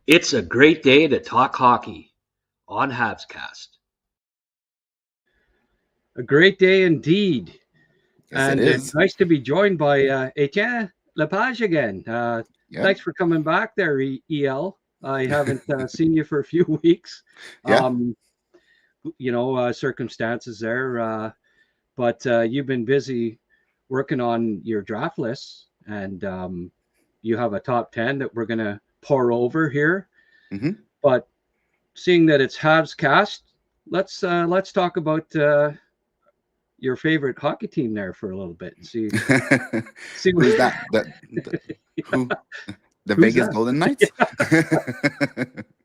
It's a great day to talk hockey on HabsCast. A great day indeed. Yes, it And it's is. nice to be joined by Etienne Lepage again. Yeah. Thanks for coming back there, EL. I haven't seen you for a few weeks. Yeah. Circumstances there. But you've been busy working on your draft lists, and you have a top 10 that we're going to pour over here. Mm-hmm. But seeing that it's HabsCast, let's talk about your favorite hockey team there for a little bit and see Who's that? Who? The Who's Vegas that? Golden Knights?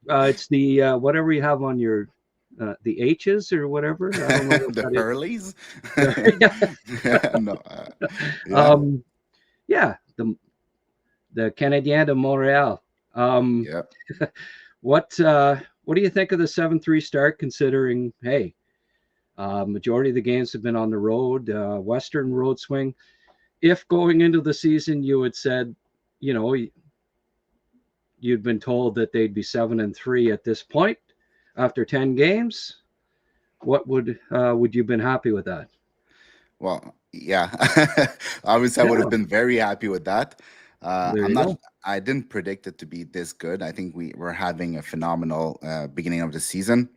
It's the whatever you have on your the H's or whatever. I don't know what The that Hurleys? is. Yeah, the Canadien de Montreal. Yeah. What do you think of the 7-3 start? Considering, hey, majority of the games have been on the road, Western road swing. If going into the season you had said, you'd been told that they'd be 7-3 at this point after 10 games, what would you have been happy with that? Well, yeah. Obviously, I would have been very happy with that. I didn't predict it to be this good. I think we're having a phenomenal beginning of the season.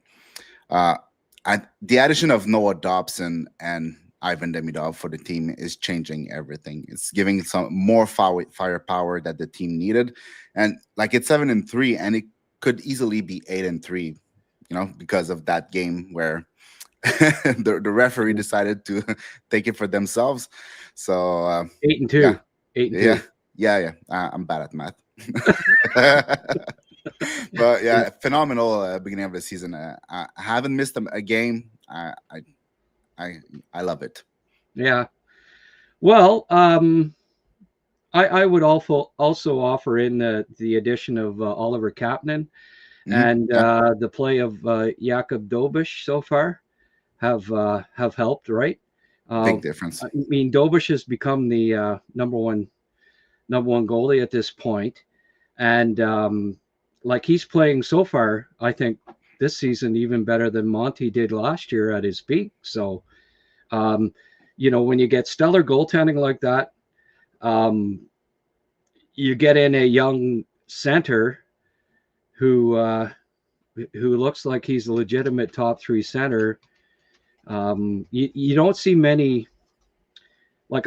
The addition of Noah Dobson and Ivan Demidov for the team is changing everything. It's giving some more firepower that the team needed, and like it's 7-3, and it could easily be 8-3. Because of that game where the referee decided to take it for themselves. So 8-2. Yeah. 8-2. I'm bad at math. But yeah, phenomenal beginning of the season. I haven't missed a game. I love it. Yeah. Well, I would also offer in the addition of Oliver Kapanen and the play of Jakub Dobeš so far have helped, right? Big difference. I mean, Dobeš has become the number one goalie at this point, and like he's playing so far, I think this season even better than Monty did last year at his peak. So, when you get stellar goaltending like that, you get in a young center who looks like he's a legitimate top 3 center. You don't see many. Like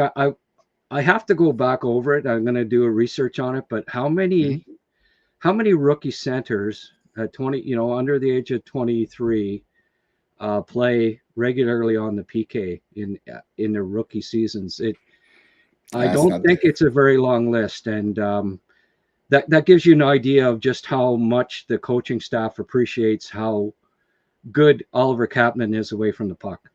I have to go back over it. I'm going to do a research on it. But how many rookie centers at 20, under the age of 23, play regularly on the PK in their rookie seasons? I don't think it's a very long list, and that gives you an idea of just how much the coaching staff appreciates how good Oliver Kapanen is away from the puck.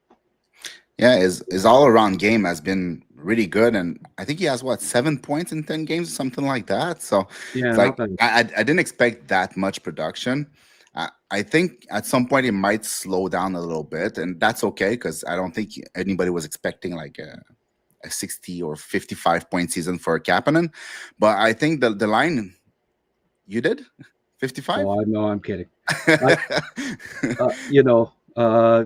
Yeah, his all-around game has been really good, and I think he has 7 points in 10 games, something like that. So yeah, I didn't expect that much production. I think at some point it might slow down a little bit, and that's okay because I don't think anybody was expecting like a 60 or 55 point season for Kapanen. But I think the line, you did 55. Oh, no, I'm kidding.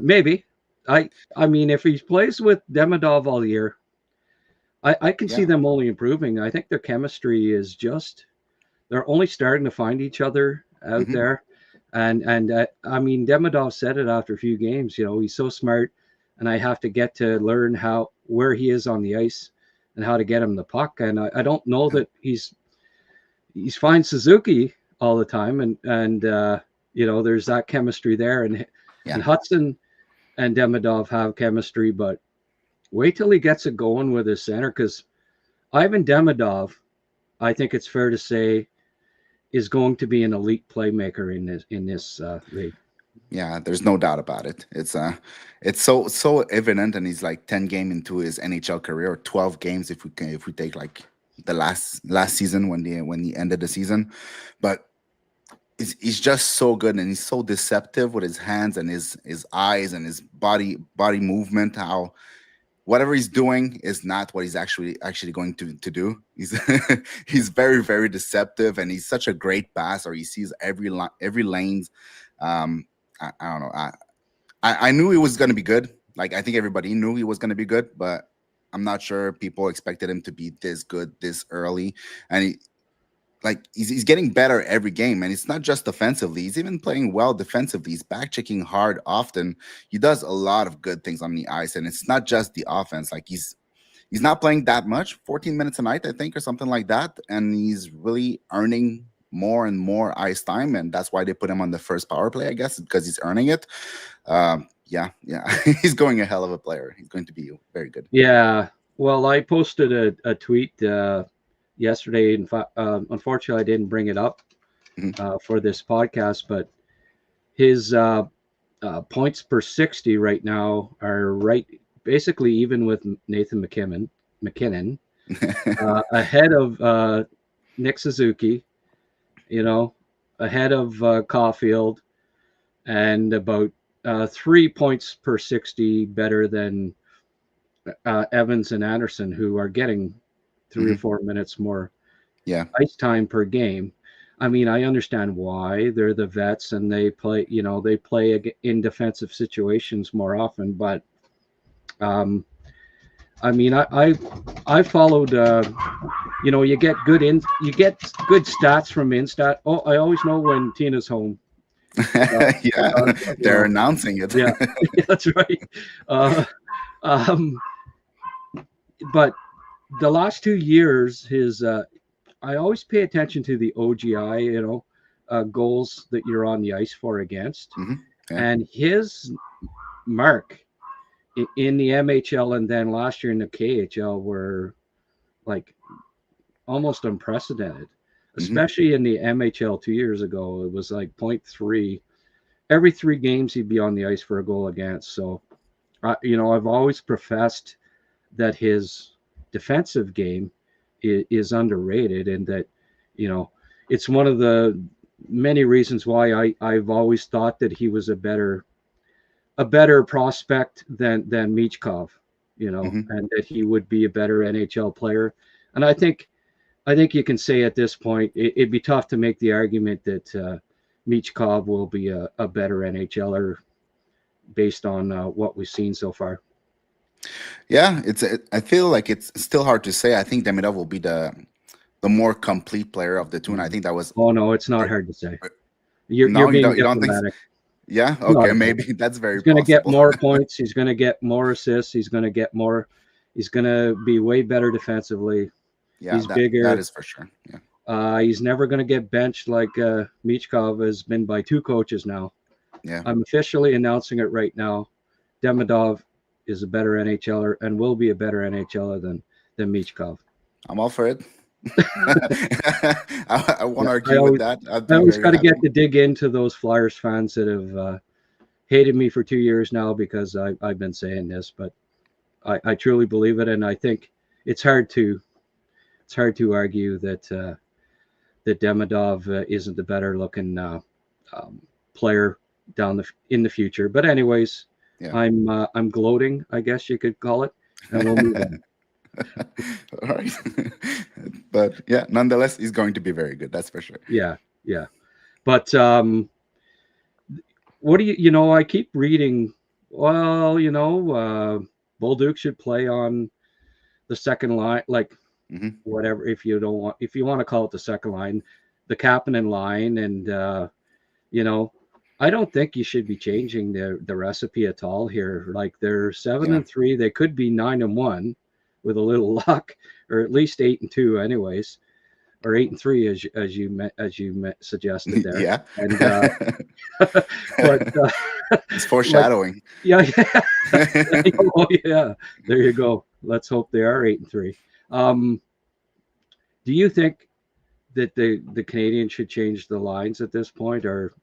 Maybe. I mean, if he plays with Demidov all year, I can see them only improving. I think their chemistry is they're only starting to find each other out there. And I mean, Demidov said it after a few games, he's so smart, and I have to get to learn where he is on the ice and how to get him the puck. And I don't know that he's fine Suzuki all the time. And there's that chemistry there. And Hudson and Demidov have chemistry, but wait till he gets it going with his center, because Ivan Demidov, I think it's fair to say, is going to be an elite playmaker in this league. Yeah, there's no doubt about it. It's so evident, and he's like 10 games into his NHL career, or 12 games if we take like the last season when he ended the season, but he's just so good, and he's so deceptive with his hands and his eyes and his body movement. How whatever he's doing is not what he's actually going to do. He's he's very, very deceptive, and he's such a great passer. He sees every lanes. I don't know. I knew he was going to be good. Like, I think everybody knew he was going to be good, but I'm not sure people expected him to be this good this early. And he's getting better every game, and it's not just defensively. He's even playing well defensively. He's back checking hard often. He does a lot of good things on the ice, and it's not just the offense. Like, he's not playing that much, 14 minutes a night, I think, or something like that, and he's really earning more and more ice time, and that's why they put him on the first power play, I guess, because he's earning it. Yeah, he's going a hell of a player. He's going to be very good. Yeah, well, I posted a tweet yesterday. In fact, unfortunately, I didn't bring it up for this podcast, but his points per 60 right now are basically even with Nathan McKinnon, ahead of Nick Suzuki, ahead of Caulfield, and about 3 points per 60 better than Evans and Anderson, who are getting 3 or 4 minutes more ice time per game. I mean, I understand why. They're the vets, and they play in defensive situations more often. But I mean, I followed. You get good stats from Instat. Oh, I always know when Tina's home. They're announcing it. Yeah, that's right. But the last 2 years, his I always pay attention to the OGI, goals that you're on the ice for against, and his mark in the MHL and then last year in the KHL were like almost unprecedented. Especially in the MHL 2 years ago, it was like 0.3. Every 3 games, he'd be on the ice for a goal against. So, I've always professed that his defensive game is underrated, and that, it's one of the many reasons why I've always thought that he was a better prospect than Michkov, and that he would be a better NHL player. And I think you can say at this point, it'd be tough to make the argument that Michkov will be a better NHLer based on what we've seen so far. Yeah, I feel like it's still hard to say. I think Demidov will be the more complete player of the two, and I think that was. Oh no, it's not hard to say. You're being diplomatic. Yeah, okay, maybe that's very. He's going to get more points. He's going to get more assists. He's going to get more. He's going to be way better defensively. Yeah, he's bigger. That is for sure. Yeah. He's never going to get benched like Michkov has been by 2 coaches now. Yeah. I'm officially announcing it right now. Demidov is a better NHLer and will be a better NHLer than Michkov. I'm all for it. I won't argue with that. I always got to get to dig into those Flyers fans that have hated me for 2 years now because I've been saying this, but I truly believe it, and I think it's hard to argue that Demidov isn't the better looking player in the future. But anyways, I'm gloating, I guess you could call it, and we'll move on. All right. But yeah, nonetheless, he's going to be very good. That's for sure. Yeah. But what do I keep reading. Well, Bolduc should play on the second line, like whatever. If you want to call it the second line, the Kapanen line, and I don't think you should be changing the recipe at all here. Like, they're 7-3, they could be 9-1 with a little luck, or at least 8-2, anyways, or 8-3 as you suggested there. Yeah, and but it's foreshadowing. Yeah. Oh yeah, there you go. Let's hope they are 8-3. Do you think that the Canadians should change the lines at this point, or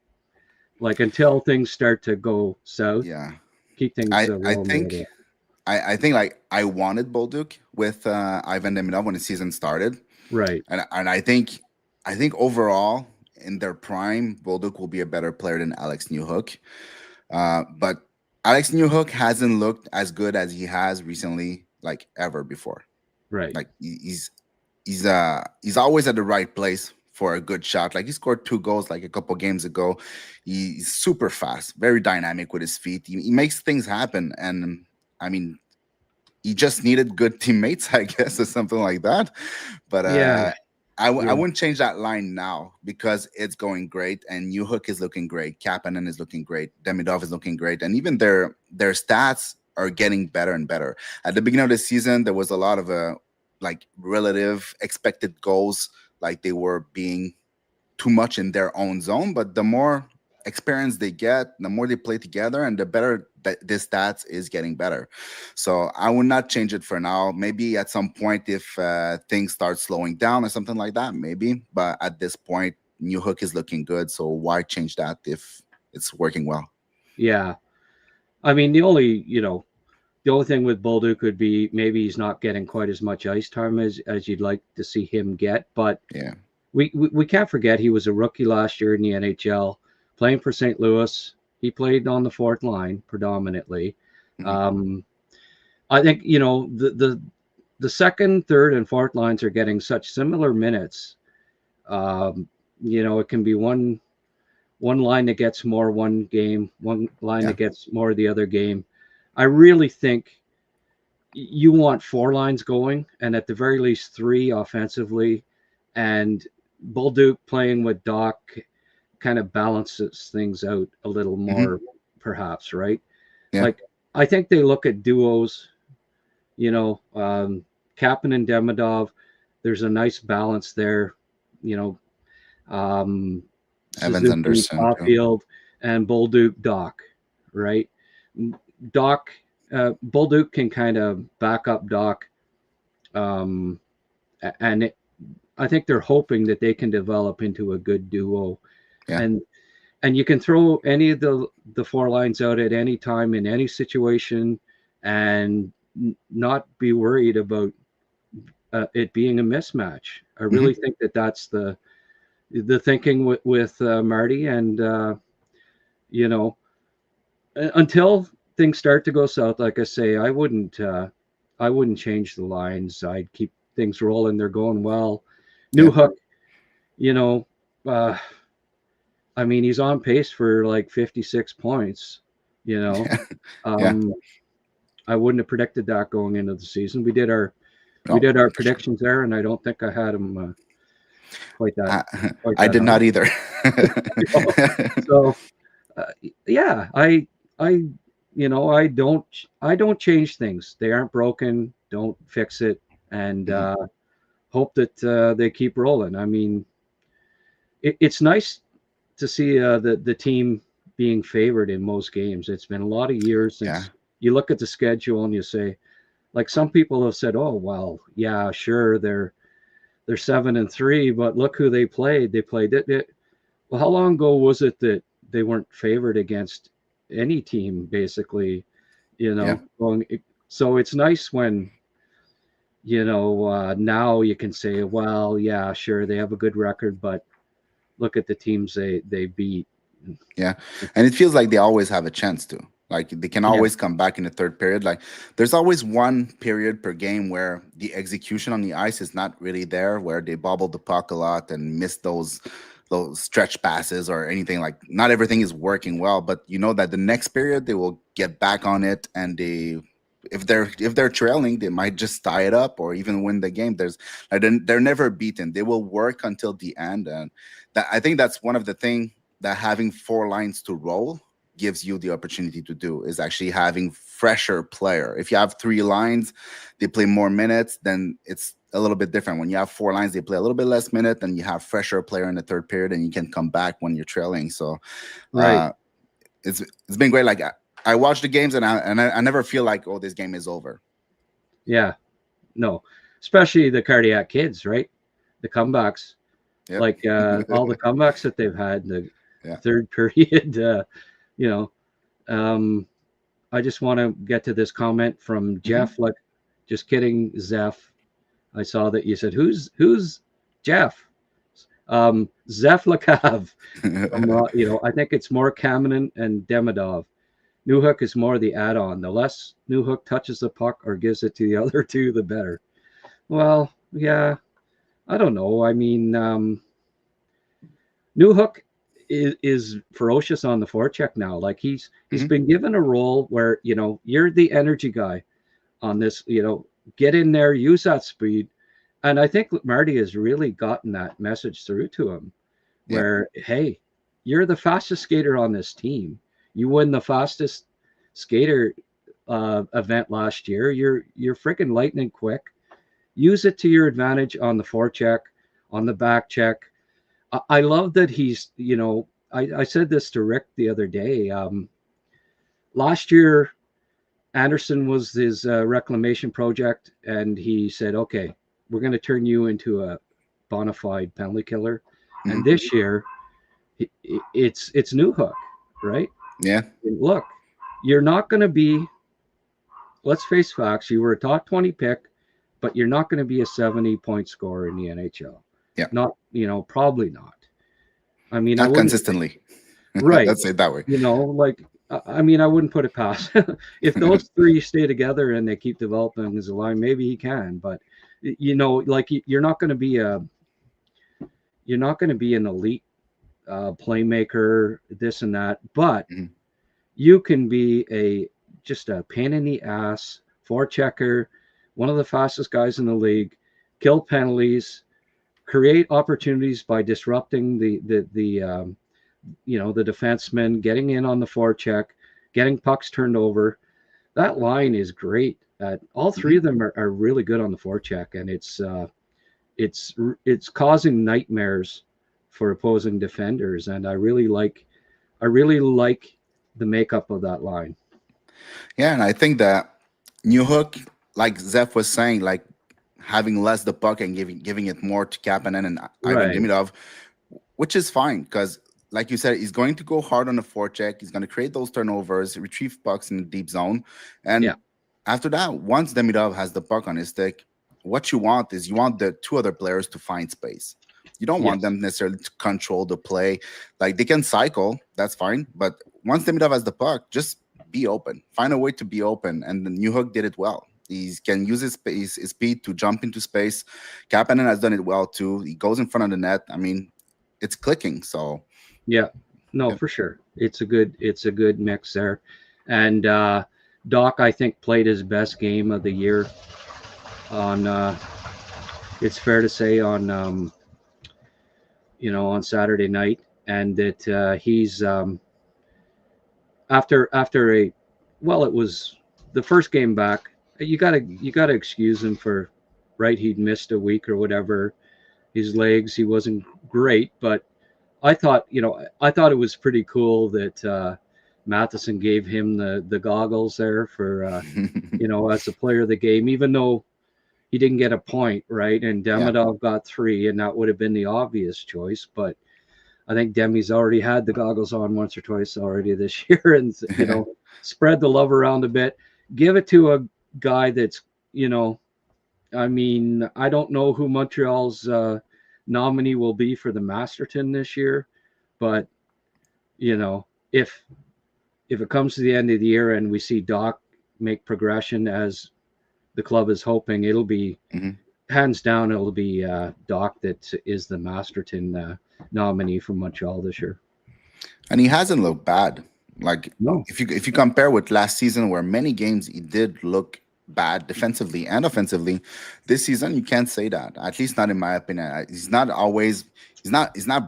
like until things start to go south? Yeah, keep things. I think like I wanted Bolduc with Ivan Demidov when the season started, right? And I think overall in their prime, Bolduc will be a better player than Alex Newhook. But Alex Newhook hasn't looked as good as he has recently, like ever before. Right. Like he's always at the right place for a good shot. Like he scored 2 goals like a couple games ago. He's super fast, very dynamic with his feet. He makes things happen, and I mean, he just needed good teammates, I guess, or something like that. But Yeah. I wouldn't change that line now because it's going great, and Newhook is looking great. Kapanen is looking great. Demidov is looking great, and even their stats are getting better and better. At the beginning of the season, there was a lot of like relative expected goals, like they were being too much in their own zone. But the more experience they get, the more they play together, and the better that this stats is getting better. So I would not change it for now. Maybe at some point if things start slowing down or something like that, maybe. But at this point, Newhook is looking good. So why change that if it's working well? Yeah. I mean, the only thing with Bolduc would be maybe he's not getting quite as much ice time as you'd like to see him get. But yeah, we can't forget he was a rookie last year in the NHL, playing for St. Louis. He played on the fourth line predominantly. Mhm. I think the second, third, and fourth lines are getting such similar minutes. It can be one line that gets more one game, one line that gets more the other game. I really think you want 4 lines going, and at the very least 3 offensively, and Bolduc playing with Doc kind of balances things out a little more, perhaps, right? Yeah. Like, I think they look at duos, Kapanen and Demidov. There's a nice balance there, Evans Suzuki, Anderson, Caulfield, and Bolduc, Doc, right? Doc, Bolduc can kind of back up Doc, and I think they're hoping that they can develop into a good duo, and you can throw any of the 4 lines out at any time in any situation, and not be worried about it being a mismatch. I really think that that's the thinking with Marty, and until things start to go south, like I say, I wouldn't change the lines. I'd keep things rolling. They're going well. Newhook, I mean, he's on pace for like 56 points. I wouldn't have predicted that going into the season. We did our predictions there, and I don't think I had him quite that. I did not either. So, yeah, I don't change things. They aren't broken. Don't fix it, and hope that they keep rolling. I mean, it's nice to see the team being favored in most games. It's been a lot of years since you look at the schedule and you say, like, some people have said, oh, well, yeah, sure, they're 7-3, but look who they played. They played it. Well, how long ago was it that they weren't favored against any team, basically, so it's nice when, now you can say, well, yeah, sure, they have a good record, but look at the teams they beat. Yeah. And it feels like they always have a chance to. Like they can always come back in the third period. Like there's always one period per game where the execution on the ice is not really there, where they bobble the puck a lot and miss those stretch passes or anything. Like not everything is working well, but you know that the next period they will get back on it, and if they're trailing, they might just tie it up or even win the game. They're never beaten. They will work until the end, and I think that's one of the things that having 4 lines to roll gives you the opportunity to do, is actually having fresher player. If you have 3 lines, they play more minutes, then it's a little bit different. When you have 4 lines, they play a little bit less minute, and you have fresher player in the third period, and you can come back when you're trailing. So it's been great. Like I watch the games, and I never feel like, oh, this game is over. Yeah, no, especially the cardiac kids, right? The comebacks, like all the comebacks that they've had in the third period. I just want to get to this comment from Jeff. Like, just kidding, Zeph. I saw that you said, who's Jeff? Zeph Lakav. I think it's more Kapanen and Demidov. Newhook is more the add-on. The less Newhook touches the puck or gives it to the other two, the better. Well, yeah, I don't know. I mean, Newhook is ferocious on the forecheck now. Like he's been given a role where, you know, you're the energy guy on this, you know, get in there, use that speed. And I think Marty has really gotten that message through to him where, hey, you're the fastest skater on this team. You won the fastest skater event last year. You're freaking lightning quick. Use it to your advantage on the forecheck, on the back check. I love that he's, you know, I said this to Rick the other day. Last year, Anderson was his reclamation project, and he said, okay, we're going to turn you into a bona fide penalty killer. And this year, it's Newhook, right? Yeah. And look, you're not going to be, let's face facts, you were a top 20 pick, but you're not going to be a 70-point scorer in the NHL. Yeah. Not, you know, probably not. I mean, not consistently. Right. Let's say it that way. You know, like, I mean, I wouldn't put it past. If those three stay together and they keep developing as a line, maybe he can. But, you know, like you're not going to be an elite playmaker, this and that. But you can be just a pain in the ass forechecker, one of the fastest guys in the league, kill penalties, create opportunities by disrupting the you know, the defenseman, getting in on the forecheck, getting pucks turned over. That line is great. All three of them are really good on the forecheck, and it's causing nightmares for opposing defenders. And I really like the makeup of that line. Yeah, and I think that Newhook, like Zeph was saying, like having less the puck and giving it more to Kapanen and Ivan Demidov, which is fine because, like you said, he's going to go hard on the forecheck. He's going to create those turnovers, retrieve pucks in the deep zone. And after that, once Demidov has the puck on his stick, what you want is you want the two other players to find space. You don't want them necessarily to control the play. Like they can cycle, that's fine. But once Demidov has the puck, just be open. Find a way to be open. And the Newhook did it well. He can use his speed to jump into space. Kapanen has done it well too. He goes in front of the net. I mean, it's clicking. So for sure. It's a good mix there. And Doc, I think, played his best game of the year on it's fair to say on you know, on Saturday night, and that he's after it was the first game back. You gotta excuse him for, right? He'd missed a week or whatever. His legs, he wasn't great, but I thought it was pretty cool that Matheson gave him the goggles there for you know, as a player of the game, even though he didn't get a point, right? And Demidov got 3, and that would have been the obvious choice. But I think Demi's already had the goggles on once or twice already this year, and you know, spread the love around a bit. Give it to a guy that's, you know, I mean, I don't know who Montreal's nominee will be for the Masterton this year, but you know, if it comes to the end of the year and we see Doc make progression as the club is hoping, it'll be hands down, it'll be Doc that is the Masterton nominee from Montreal this year. And he hasn't looked bad. Like, no. If you compare with last season, where many games he did look bad defensively and offensively, this season you can't say that. At least not in my opinion. He's not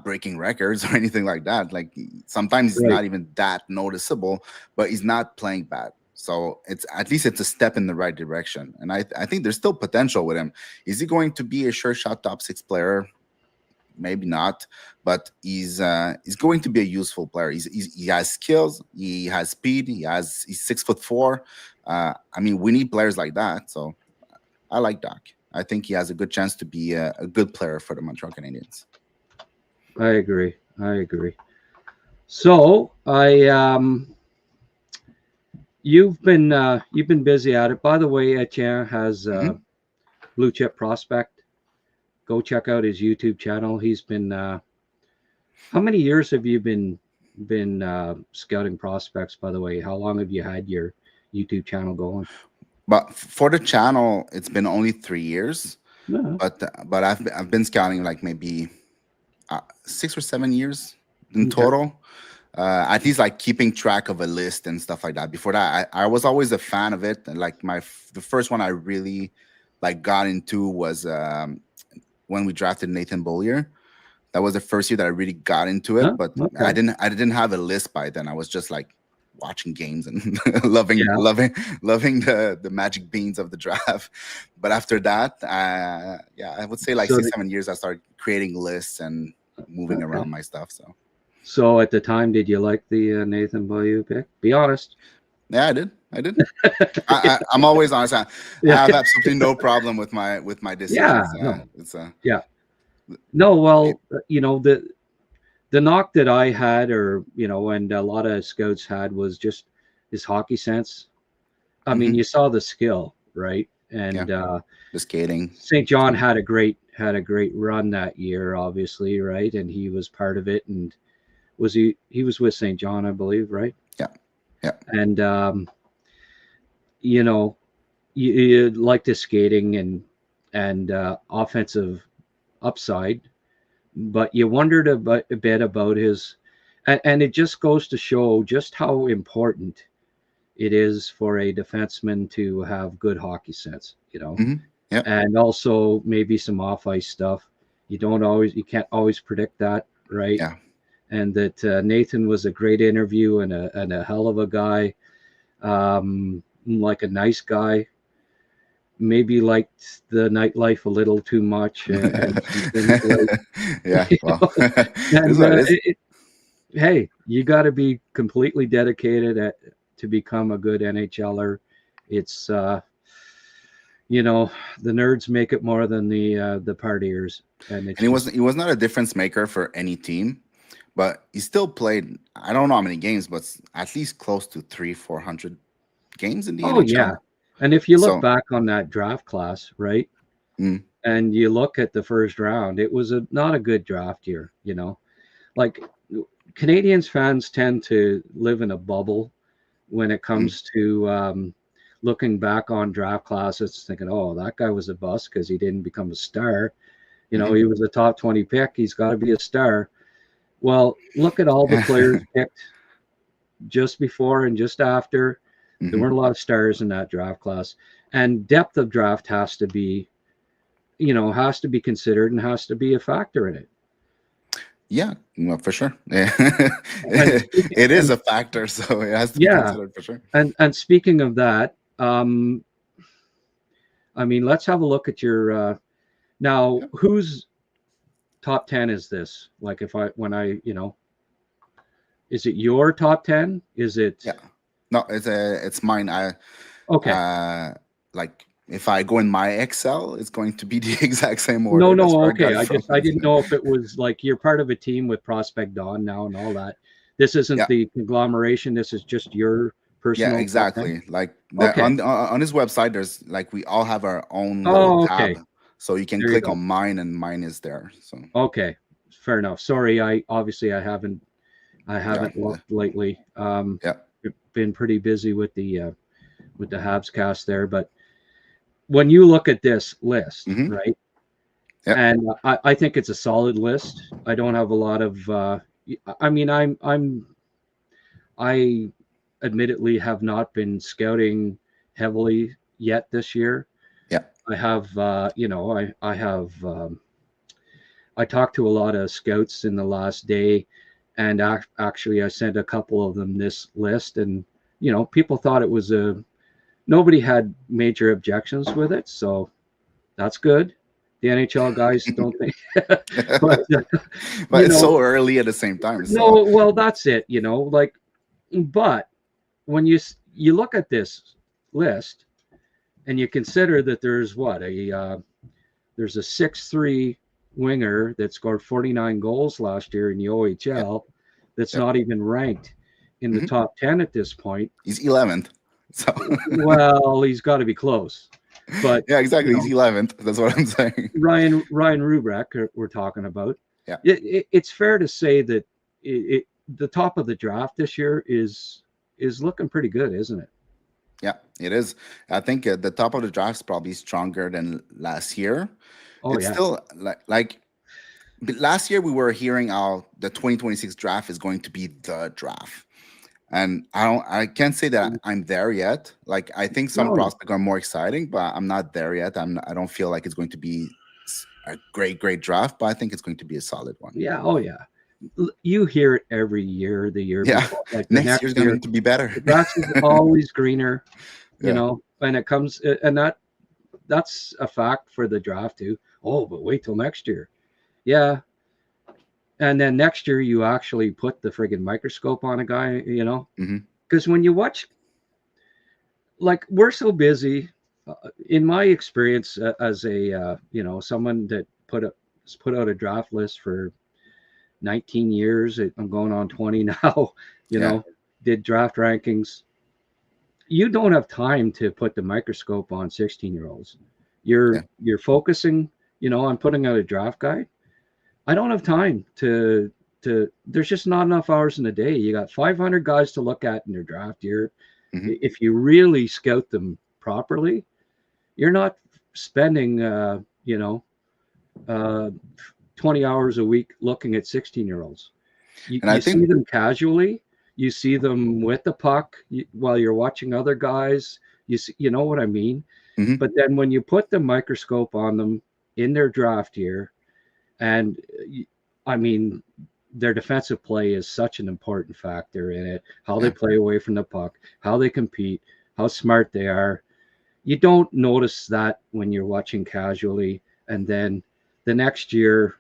breaking records or anything like that. Like sometimes he's not even that noticeable, but he's not playing bad. So it's at least it's a step in the right direction. And I think there's still potential with him. Is he going to be a sure shot top 6 player? Maybe not, but he's going to be a useful player. He has skills, he has speed, he's 6'4". I mean, we need players like that. So I like Doc. I think he has a good chance to be a good player for the Montreal Canadiens. I agree. So you've been busy at it. By the way, Etienne has Blue Chip Prospect. Go check out his YouTube channel. He's been how many years have you been been scouting prospects, by the way? How long have you had your YouTube channel going? But for the channel, it's been only 3 years. Yeah. But I've been scouting like maybe 6 or 7 years in Okay. total. At least like keeping track of a list and stuff like that. Before that, I was always a fan of it. And like the first one I really like got into was when we drafted Nathan Beaulieu. That was the first year that I really got into it. Huh? But Okay. I didn't have a list by then. I was just like watching games and loving Yeah. loving the magic beans of the draft. But after that, I would say like So 6-7 years I started creating lists and moving Okay. around my stuff. So at the time, did you like the Nathan Beaulieu pick? Be honest. Yeah, I did. I'm always honest. I have absolutely no problem with my decisions. No. It's No, well, you know, the knock that I had, or you know, and a lot of scouts had, was just his hockey sense. I mean, you saw the skill, right? And the skating. St. John had a great run that year, obviously, right? And he was part of it. And he was with St. John, I believe, right? Yeah. And you know, you liked his skating and offensive upside, but you wondered a bit about his, and it just goes to show just how important it is for a defenseman to have good hockey sense, you know. Yeah. And also maybe some off ice stuff. You can't always predict that, right? Yeah. And that Nathan was a great interview and a hell of a guy, like a nice guy. Maybe liked the nightlife a little too much. And Yeah. Well, and, hey, you got to be completely dedicated to become a good NHLer. It's you know, the nerds make it more than the partiers. And he was not a difference maker for any team, but he still played. I don't know how many games, but at least close to 300-400 games in the NHL. Oh yeah. And if you look back on that draft class, right, and you look at the first round, it was not a good draft year, you know. Like, Canadians fans tend to live in a bubble when it comes to looking back on draft classes, thinking, oh, that guy was a bust because he didn't become a star. You know, he was a top 20 pick. He's got to be a star. Well, look at all the players picked just before and just after. There weren't a lot of stars in that draft class, and depth of draft has to be considered and has to be a factor in it. Yeah, well, for sure. Yeah. It is a factor, so it has to be considered for sure. And speaking of that, I mean, let's have a look at your now. Whose top 10 is this? Like, is it your top 10? Is it? Yeah. No, it's mine. Like, if I go in my Excel, it's going to be the exact same order. No, okay. I didn't know if it was like you're part of a team with Prospect Dawn now and all that. This isn't the conglomeration. This is just your personal. Yeah, exactly. Like on his website, there's like we all have our own little tab, so you can click on mine, and mine is there. So okay, fair enough. Sorry, I haven't looked lately. Been pretty busy with the HabsCast there, but when you look at this list, right? Yeah. And I think it's a solid list. I don't have a lot of. I mean, I admittedly have not been scouting heavily yet this year. Yeah. I have. I have. I talked to a lot of scouts in the last day, and actually, I sent a couple of them this list, and people thought it was nobody had major objections with it, so that's good. The NHL guys don't think, but it's so early at the same time. So. No, well, that's it. But when you look at this list, and you consider that there's there's a 6'3" winger that scored 49 goals last year in the OHL, that's not even ranked in the top 10 at this point. He's 11th. So well, he's got to be close. But yeah, exactly. He's 11th. That's what I'm saying. Ryan Rubrek, we're talking about. Yeah. It's fair to say that the top of the draft this year is looking pretty good, isn't it? Yeah, it is. I think the top of the draft is probably stronger than last year. Oh It's yeah, still like but last year we were hearing how the 2026 draft is going to be the draft. And I can't say that I'm there yet. Like I think some no, no, prospects are more exciting, but I'm not there yet. I don't feel like it's going to be a great draft, but I think it's going to be a solid one. yeah, oh yeah. You hear it every year, the year Yeah. before, like the Next next year's year. going to be better. The grass is always greener, you Yeah. know, and it comes, and that's a fact for the draft too. Oh, but wait till next year. Yeah. And then next year you actually put the friggin' microscope on a guy, you know, Hmm. because when you watch, like we're so busy. In my experience as a you know, someone that put out a draft list for 19 years, I'm going on 20 now. You Yeah. know, did draft rankings. You don't have time to put the microscope on 16-year-olds. Yeah. You're focusing, you know, on putting out a draft guide. I don't have time to there's just not enough hours in a day. You got 500 guys to look at in your draft year. Hmm. If you really scout them properly, you're not spending you know, uh 20 hours a week looking at 16-year-olds. And I You see think, them casually, you see them with the puck while you're watching other guys. You know what I mean? mhm, But then when you put the microscope on them in their draft year, and I mean, their defensive play is such an important factor in it. How they yeah, play away from the puck, how they compete, how smart they are. You don't notice that when you're watching casually, and then the next year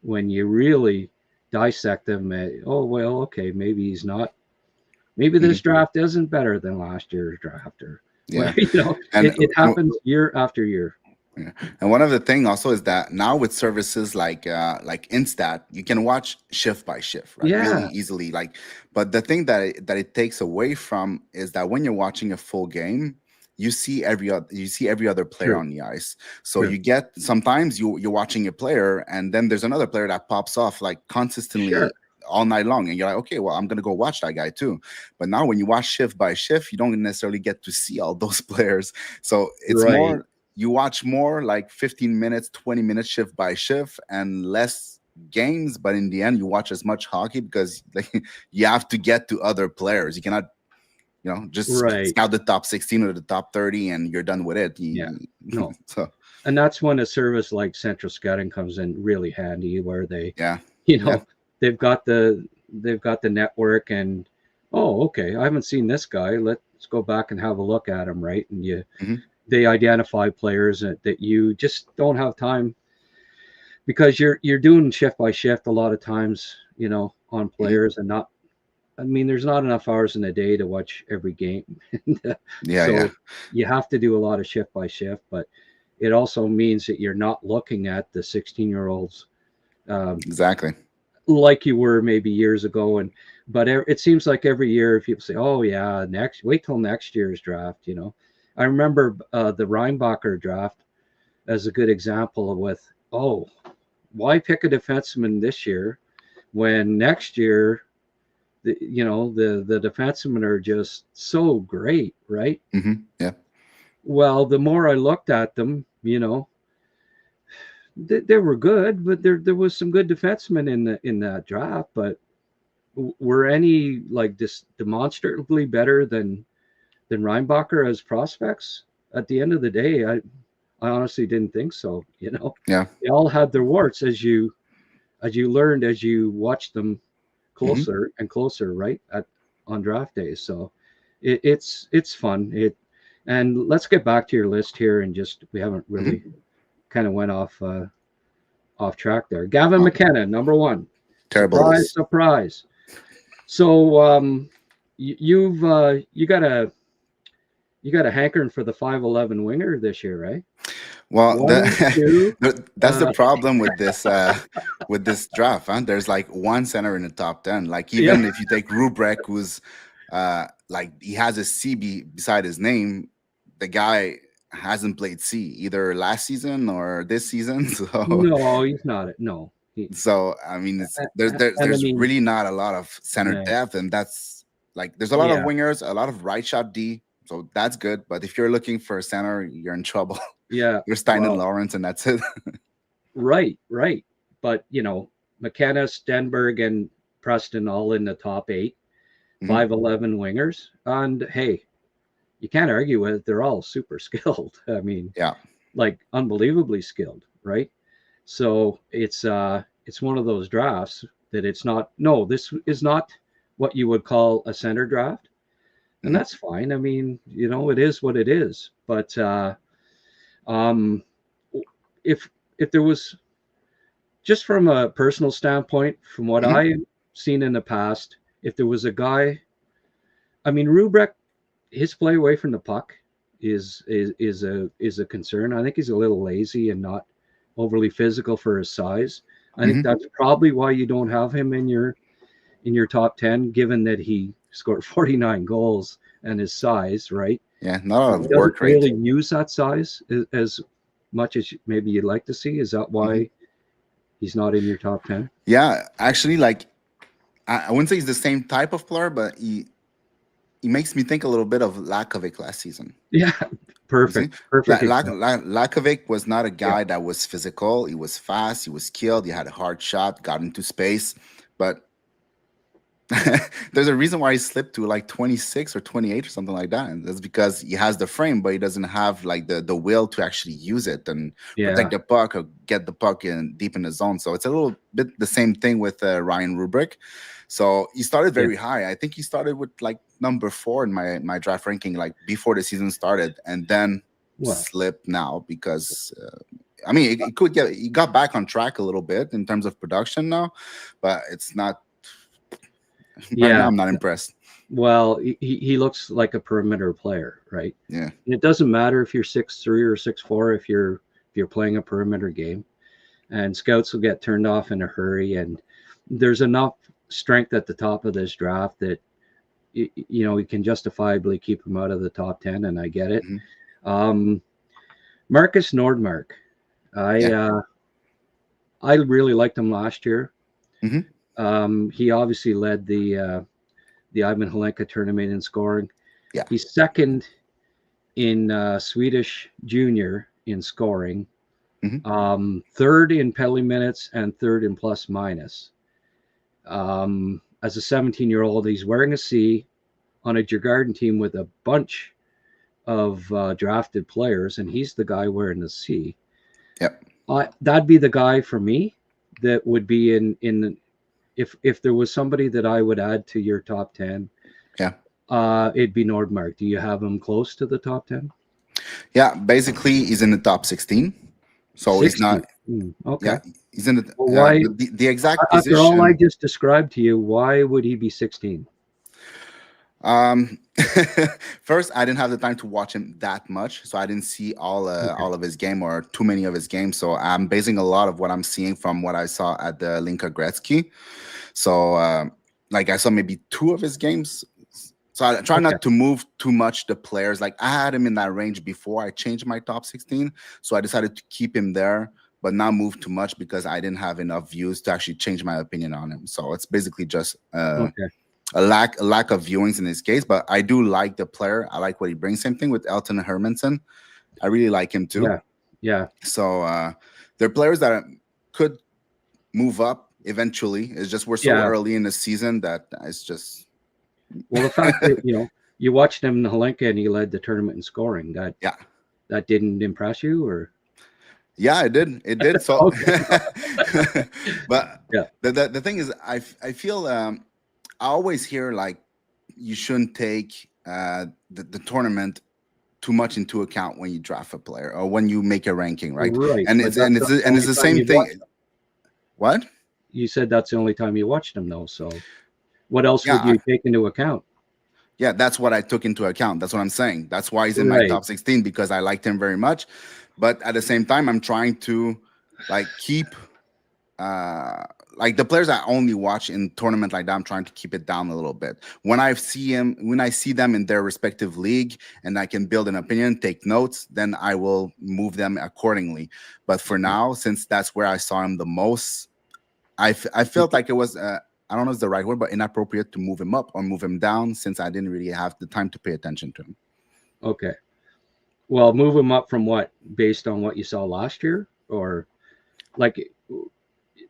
when you really dissect them, oh well, okay, maybe he's not. Maybe this mhm, draft isn't better than last year's draft, or yeah. you know, And it happens year after year. yeah. And one of the thing also is that now with services like Instat, you can watch shift by shift, right? Really Yeah, easily. Like, but the thing that it takes away from is that when you're watching a full game, you see every other player true, on the ice. So true, you get sometimes you're watching a player and then there's another player that pops off like sure, consistently all night long, and you're like, okay, well, I'm gonna go watch that guy too. But now when you watch shift by shift, you don't necessarily get to see all those players. So it's right. more, you watch more like 15 minutes, 20 minutes shift by shift and less games, but in the end you watch as much hockey because like you have to get to other players. You cannot, just Right. scout the top 16 or the top 30 and you're done with it. Yeah. No. So And that's when a service like Central Scouting comes in really handy, where they, yeah. you Yeah. know, they've got the network, and oh, okay, I haven't seen this guy. Let's go back and have a look at him, right? And Hmm. they identify players that you just don't have time, because you're doing shift by shift a lot of times, you know, on Hmm. players, and not. I mean, there's not enough hours in a day to watch every game. Yeah. Yeah. So you have to do a lot of shift by shift, but it also means that you're not looking at the 16-year-olds um, Exactly. like you were maybe years ago. And but it seems like every year people say, "Oh yeah, wait till next year's draft." You know, I remember the Reinbacher draft as a good example with, oh, why pick a defenseman this year when next year you know, the defensemen are just so great, right? Hmm. Yeah. Well, the more I looked at them, you know, they were good, but there was some good defensemen in that draft. But were any like this demonstrably better than Reinbacher as prospects? At the end of the day, I honestly didn't think so. You know, Yeah. they all had their warts, as you learned as you watched them Hmm. closer and closer, right, at on draft days. So it's fun. And let's get back to your list here, and just we haven't really Hmm. kind of went off track there. Gavin Oh, McKenna, number one. terrible Surprise, list. surprise. So you got a hankering for the 5'11" winger this year, right? Well, One, two. that's the Uh, problem with this draft. Huh? There's like one center in the top 10. Like yeah, even if you take Rubrek, who's like he has a beside his name, the guy hasn't played C either last season or this season. So no, he's not. No, So I mean, there's really not a lot of center depth, and that's like there's a lot of wingers, a lot of right shot D. So that's good. But if you're looking for a center, you're in trouble. Yeah, you're Stein and Lawrence, and that's it. Right. But McKenna, Stenberg, and Preston all in the top 8, 5'11" wingers, and hey, you can't argue with it. They're all super skilled. I mean, like unbelievably skilled, right? So it's one of those drafts that it's not. No, this is not what you would call a center draft, and that's fine. I mean, it is what it is. But if there was, just from a personal standpoint, from what I've seen in the past, if there was a guy, I mean, Rubrik, his play away from the puck is a concern. I think he's a little lazy and not overly physical for his size. I think that's probably why you don't have him in your top 10, given that he scored 49 goals and his size, right? Yeah, not a lot of work rate. Really use that size as much as maybe you'd like to see. Is that why he's not in your top 10? Yeah, actually, like I wouldn't say he's the same type of player, but he makes me think a little bit of Lakovic last season. Yeah, perfect. Lakovic was not a guy that was physical. He was fast. He was skilled. He had a hard shot, got into space. But there's a reason why he slipped to like 26 or 28 or something like that. And that's because he has the frame, but he doesn't have like the will to actually use it and protect the puck or get the puck deep in the zone. So it's a little bit the same thing with Ryan Rubrick. So he started very high. I think he started with like number 4 in my draft ranking, like before the season started, and then slipped now because I mean he got back on track a little bit in terms of production now, but it's not. Right now, I'm not impressed. Well, he looks like a perimeter player, right? Yeah. And it doesn't matter if you're 6'3" or 6'4" if you're playing a perimeter game, and scouts will get turned off in a hurry. And there's enough strength at the top of this draft that you can justifiably keep him out of the top 10, and I get it. Marcus Nordmark, I really liked him last year. He obviously led the Ivan Helenka tournament in scoring. Yeah, he's second in Swedish junior in scoring, third in penalty minutes, and third in plus minus. As a 17-year-old, he's wearing a C on a Djurgården team with a bunch of drafted players, and he's the guy wearing the C. Yep, that'd be the guy for me that would be in. If there was somebody that I would add to your top 10, it'd be Nordmark. Do you have him close to the top 10? Yeah, basically he's in the top 16. So 16. He's not. Okay. Yeah, he's in the why the exact after position. all I just described to you, why would he be 16? First, I didn't have the time to watch him that much, so I didn't see all of his game or too many of his games. So I'm basing a lot of what I'm seeing from what I saw at the Linka Gretzky. So like I saw maybe 2 of his games. So I try not to move too much the players. Like I had him in that range before I changed my top 16, so I decided to keep him there, but not move too much because I didn't have enough views to actually change my opinion on him. So it's basically just a lack of viewings in this case, but I do like the player. I like what he brings. Same thing with Elton Hermanson. I really like him too. Yeah. So they're players that could move up eventually. It's just we're so early in the season that it's just. Well, the fact that you watched him in Helenka and he led the tournament in scoring. That didn't impress you, or? Yeah, it did. It did. So, but the thing is, I feel. I always hear like you shouldn't take the tournament too much into account when you draft a player or when you make a ranking, right? Right. And it's the same thing. What? You said that's the only time you watched him, though. So, what else would you take into account? Yeah, that's what I took into account. That's what I'm saying. That's why he's in my top 16 because I liked him very much. But at the same time, I'm trying to like keep. Like the players I only watch in tournament like that, I'm trying to keep it down a little bit. When I see them in their respective league and I can build an opinion, take notes, then I will move them accordingly. But for now, since that's where I saw him the most, I felt like it was I don't know if it's the right word, but inappropriate to move him up or move him down since I didn't really have the time to pay attention to him. Okay. Well, move him up from what? Based on what you saw last year? Or like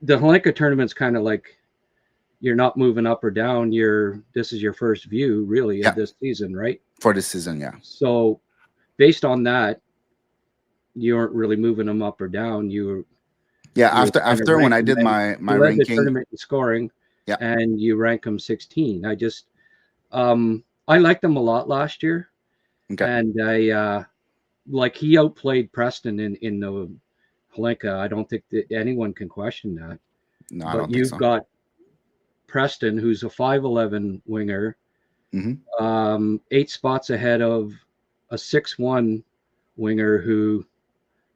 the Holinka tournament's kind of like you're not moving up or down. This is your first view really of this season, right? For this season, yeah. So based on that, you aren't really moving them up or down. After when I did my ranking, the tournament in scoring, and you rank them 16. I just I liked them a lot last year, and I like he outplayed Preston in the Holinka. I don't think that anyone can question that. No, but I don't think you've so. got Preston, who's a 5'11" winger, 8 spots ahead of a 6'1" winger who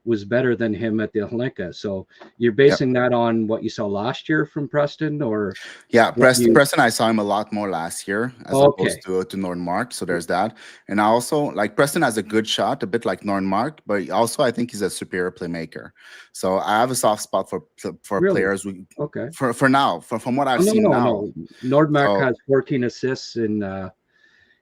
was better than him at the Holinka. So you're basing that on what you saw last year from Preston, or Preston, I saw him a lot more last year as opposed to Nordmark. So there's that. And I also like Preston has a good shot, a bit like Nordmark, but also I think he's a superior playmaker. So I have a soft spot for players. For now, from what I've seen now. No. Nordmark has 14 assists in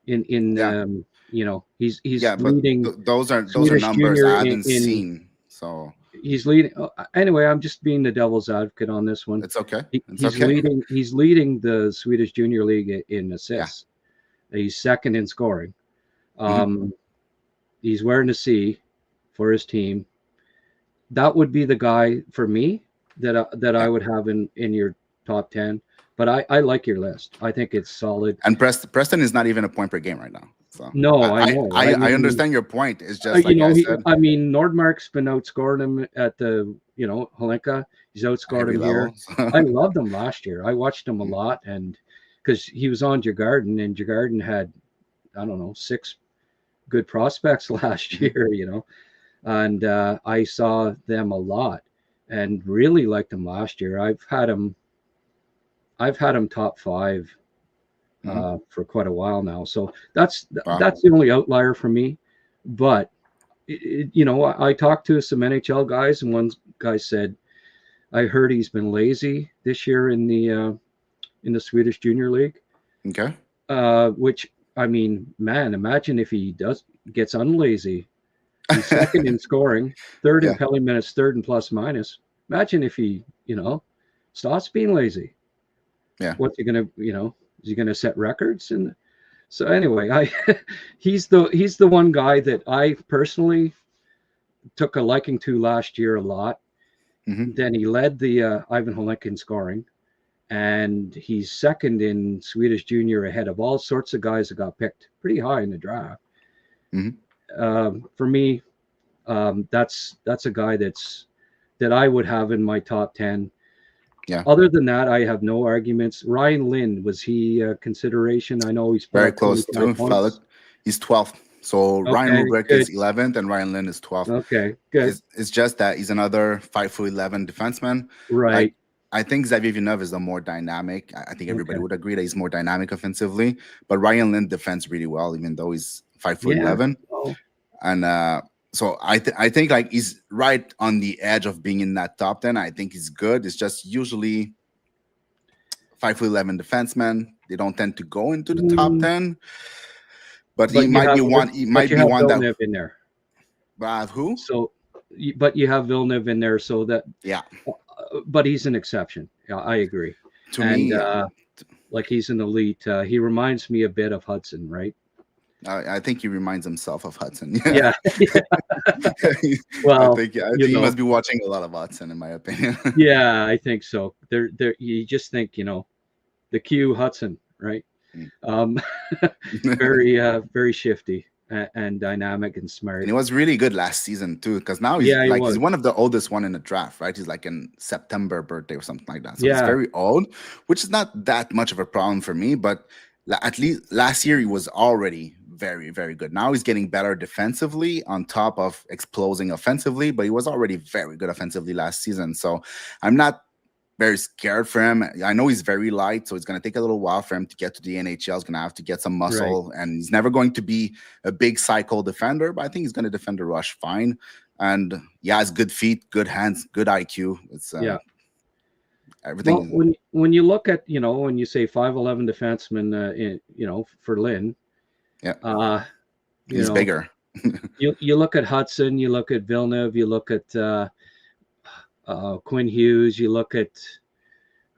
you know, he's leading. Those are numbers I haven't seen. So he's leading. Anyway, I'm just being the devil's advocate on this one. It's okay. He's leading the Swedish Junior League in assists. He's second in scoring. He's wearing a C for his team. That would be the guy for me that I would have in your top 10. But I like your list. I think it's solid. And Preston is not even a point per game right now. So no, I know. I understand your point. It's just like I mean, Nordmark's been outscoring him at the Holinka. He's outscored him here. I loved him last year. I watched him a lot, and because he was on Djurgården, and Djurgården had 6 good prospects last year. And I saw them a lot, and really liked him last year. I've had him top 5. For quite a while now, so that's the only outlier for me. But I talked to some NHL guys, and one guy said, "I heard he's been lazy this year in the Swedish Junior League." Okay. Which, I mean, man, imagine if he gets unlazy. He's second in scoring, third in penalty minutes, third in plus minus. Imagine if he stops being lazy. Yeah. What's he gonna Is he going to set records? And so anyway, he's the one guy that I personally took a liking to last year a lot. Then he led the Ivan Holinka in scoring, and he's second in Swedish Junior ahead of all sorts of guys that got picked pretty high in the draft. For me, that's a guy that I would have in my top 10. Yeah. Other than that, I have no arguments. Ryan Lind, was he a consideration? I know he's very close to. He's 12th. So Ryan Rubeck is 11th, and Ryan Lind is 12th. Okay, good. It's just that he's another 5'11" defenseman. Right. I think Xavier Villeneuve is the more dynamic. I think everybody would agree that he's more dynamic offensively. But Ryan Lind defends really well, even though he's 5'11". And so I think like he's right on the edge of being in that top 10. I think he's good. It's just usually 5'11" defensemen. They don't tend to go into the top 10. But he might be one. He might be one that in there. But who? So, but you have Villeneuve in there, so that But he's an exception. Yeah, I agree. To me, like he's an elite. He reminds me a bit of Hudson, right? I think he reminds himself of Hudson. Yeah. Well, I think he must be watching a lot of Hudson, in my opinion. Yeah, I think so. There. You just think, the Q Hudson, right? Very shifty and dynamic and smart. And he was really good last season too, because now he's one of the oldest one in the draft, right? He's like in September birthday or something like that. So he's very old, which is not that much of a problem for me. But at least last year he was already very, very good. Now he's getting better defensively on top of exploding offensively, but he was already very good offensively last season. So I'm not very scared for him. I know he's very light, so it's going to take a little while for him to get to the NHL. He's going to have to get some muscle, and he's never going to be a big cycle defender, but I think he's going to defend the rush fine. And he has good feet, good hands, good IQ. It's everything. Well, when you look at, when you say 5'11" defenseman, for Lynn, Yeah, you he's know, bigger. you look at Hudson, you look at Villeneuve, you look at Quinn Hughes, you look at,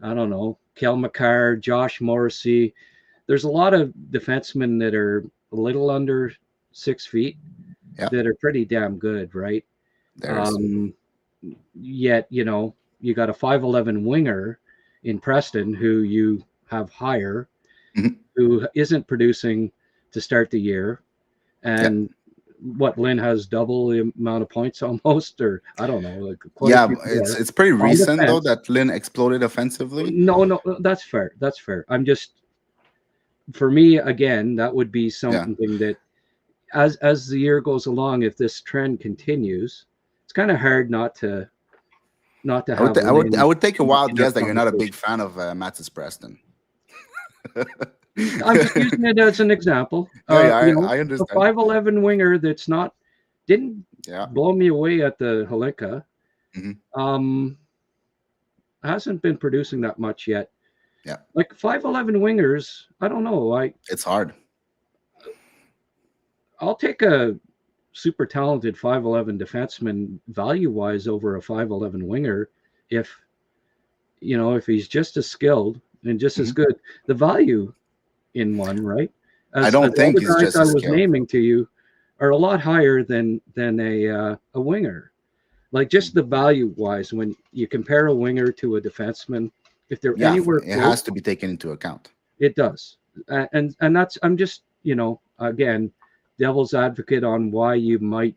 I don't know, Kel McCarr, Josh Morrissey. There's a lot of defensemen that are a little under 6 feet that are pretty damn good, right? There's Yet, you got a 5'11" winger in Preston who you have higher, who isn't producing to start the year. And what, Lynn has double the amount of points almost, or I don't know. Like it's pretty recent though that Lynn exploded offensively. No, that's fair. That's fair. I'm just, for me, again, that would be something that as the year goes along, if this trend continues, it's kind of hard not to have. I would take a wild guess that you're not a big fan of Mattis Preston. I'm just using it as an example. I understand. The 5'11" winger didn't blow me away at the Halinka. Hasn't been producing that much yet. Yeah, like 5'11" wingers, I don't know. It's hard. I'll take a super talented 5'11" defenseman value-wise over a 5'11" winger if he's just as skilled and just as good. The value in one, right? I don't think he's just as skilled. I was naming to you are a lot higher than a winger. Like, just the value-wise, when you compare a winger to a defenseman, if they're anywhere close, it has to be taken into account. It does. And that's, I'm just, again, devil's advocate on why you might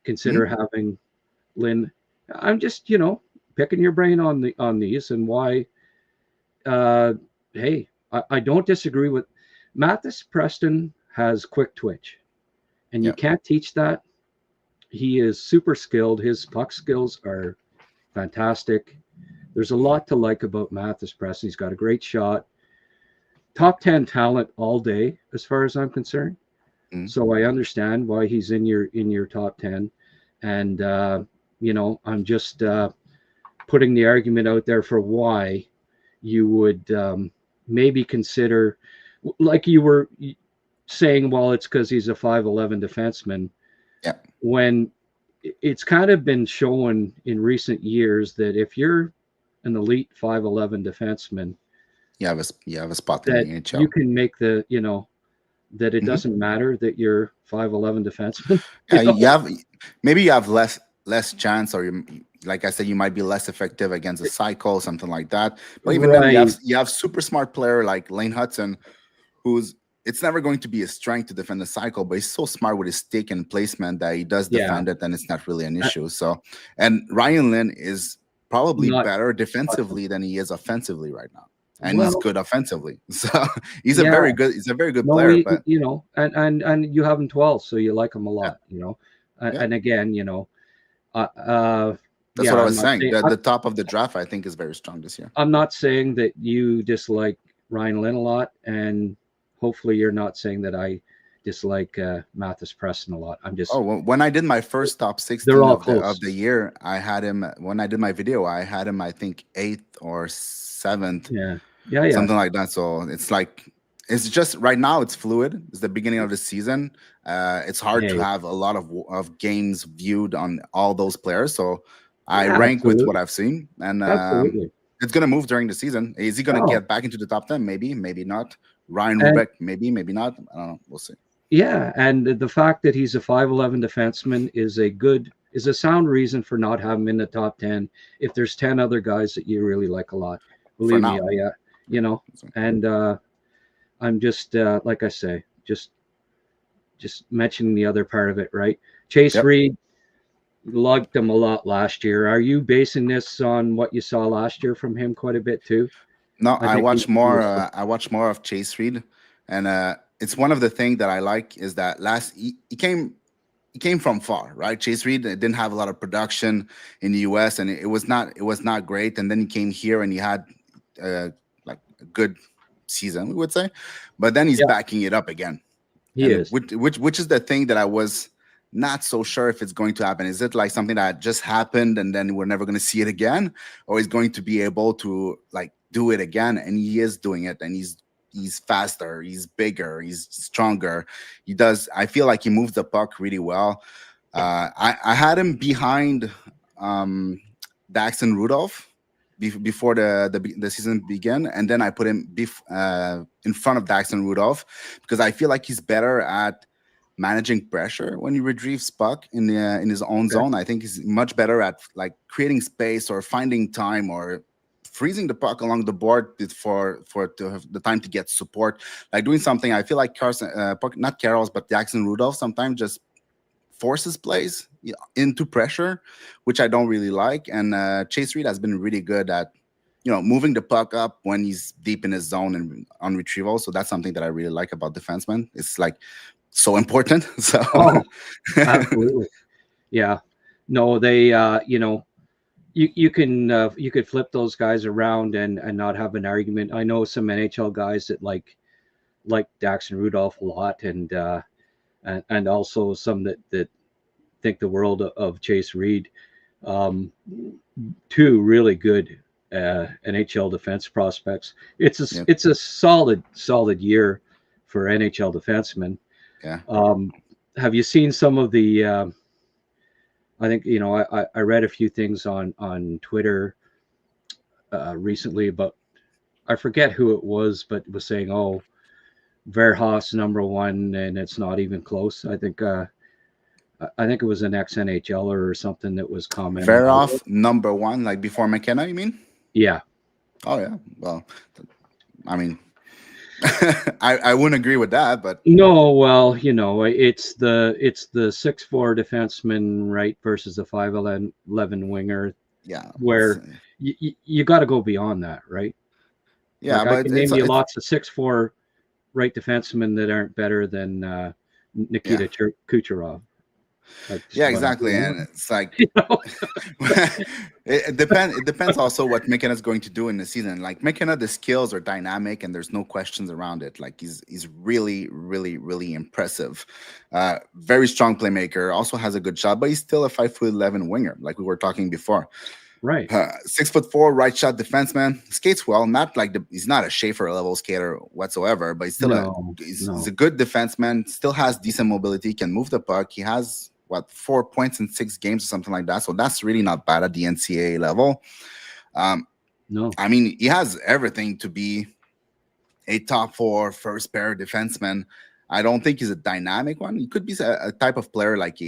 consider having Lynn. I'm just, picking your brain on these and why. Hey, I don't disagree with Mattis Preston has quick twitch, and you can't teach that. He is super skilled. His puck skills are fantastic. There's a lot to like about Mattis Preston. He's got a great shot. Top 10 talent all day, as far as I'm concerned. So I understand why he's in your top 10. And, I'm just putting the argument out there for why you would maybe consider, like you were saying, well, it's because he's a 5'11" defenseman. Yeah. When it's kind of been shown in recent years that if you're an elite 5'11" defenseman, you have a spot in the NHL. You can make the, that it doesn't matter that you're 5'11" defenseman. You have less chance, or like I said, you might be less effective against a cycle, something like that. But even then, you have super smart player like Lane Hudson, it's never going to be a strength to defend the cycle, but he's so smart with his stick and placement that he does defend it, and it's not really an issue. And Ryan Lynn is probably better defensively than he is offensively right now. And he's good offensively. So he's a very good player. But and you have him 12, so you like him a lot, And again, that's what I was saying. The top of the draft, I think, is very strong this year. I'm not saying that you dislike Ryan Lynn a lot, and hopefully you're not saying that I dislike Mattis Preston a lot. I'm just when I did my first top 16 of the year, I had him. When I did my video, I had him, I think, 8th or 7th. Yeah, something like that. So it's just right now it's fluid. It's the beginning of the season. It's hard to have a lot of games viewed on all those players. So I rank with what I've seen, and it's gonna move during the season. Is he gonna get back into the top 10? Maybe not. Ryan Rubeck, maybe not. I don't know. We'll see. Yeah, and the fact that he's a 5'11" defenseman is a sound reason for not having him in the top 10. If there's 10 other guys that you really like a lot, believe me, and I'm just like I say, just mentioning the other part of it, right? Chase Reed lugged him a lot last year. Are you basing this on what you saw last year from him quite a bit too? No, I watch more. I watch more of Chase Reed, and it's one of the things that I like is that he came from far, right? Chase Reed didn't have a lot of production in the U.S. and it was not great. And then he came here and he had like a good season, we would say, but then he's backing it up again. He is, which is the thing that I was not so sure if it's going to happen. Is it like something that just happened and then we're never going to see it again, or is going to be able to like do it again? And he is doing it, and he's faster, he's bigger, he's stronger. He does. I feel like he moves the puck really well. I had him behind Daxon Rudolph before the season began, and then I put him in front of Daxon Rudolph because I feel like he's better at managing pressure when he retrieves puck in his own zone. I think he's much better at like creating space or finding time or freezing the puck along the board for to have the time to get support, like doing something. I feel like Carson, not Carroll's, but Daxon Rudolph sometimes just forces plays into pressure, which I don't really like. And Chase Reed has been really good at, moving the puck up when he's deep in his zone and on retrieval. So that's something that I really like about defensemen. It's like so important. So absolutely. Yeah. No, they, you could flip those guys around and not have an argument. I know some NHL guys that like Daxon Rudolph a lot, and also some that think the world of Chase Reed. Two really good NHL defense prospects. It's a solid year for NHL defensemen. Yeah. Have you seen some of the? I think I read a few things on Twitter recently about, I forget who it was, but it was saying, oh, Verhaus #1, and it's not even close. I think it was an ex-NHLer or something that was commenting. Verhaus #1, like before McKenna, you mean? Yeah. Oh yeah. Well, I mean, I wouldn't agree with that, but no. Well, it's the 6'4" defenseman, right, versus the 5'11" winger. Yeah. Where you got to go beyond that, right? Yeah, like but I can name you lots of 6'4" right defensemen that aren't better than Nikita Kucherov. Yeah, exactly. And it's like it depends also what McKenna's going to do in the season. Like McKenna, the skills are dynamic and there's no questions around it. Like he's really, really, really impressive. Very strong playmaker, also has a good shot, but he's still a 5'11" winger, like we were talking before. Right. 6'4" right shot defenseman, skates well. Not like he's not a Schaefer level skater whatsoever, but he's still he's a good defenseman. Still has decent mobility, can move the puck. He has 4 points in 6 games or something like that. So that's really not bad at the NCAA level. No, I mean, he has everything to be a top 4 first pair defenseman. I don't think he's a dynamic one. He could be a type of player like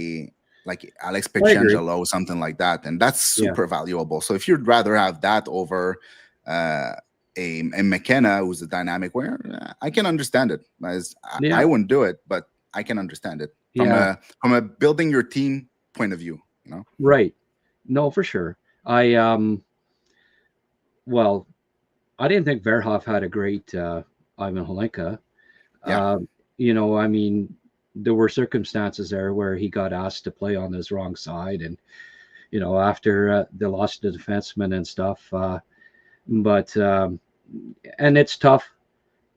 Alex Pietrangelo, something like that, and that's super valuable. So if you'd rather have that over a McKenna who's a dynamic winger, I can understand it. I wouldn't do it, but I can understand it from a building your team point of view. Right? No, for sure. I didn't think Verhoff had a great Ivan Holinka. I mean, there were circumstances there where he got asked to play on his wrong side, and after they lost the defenseman and stuff. But and it's tough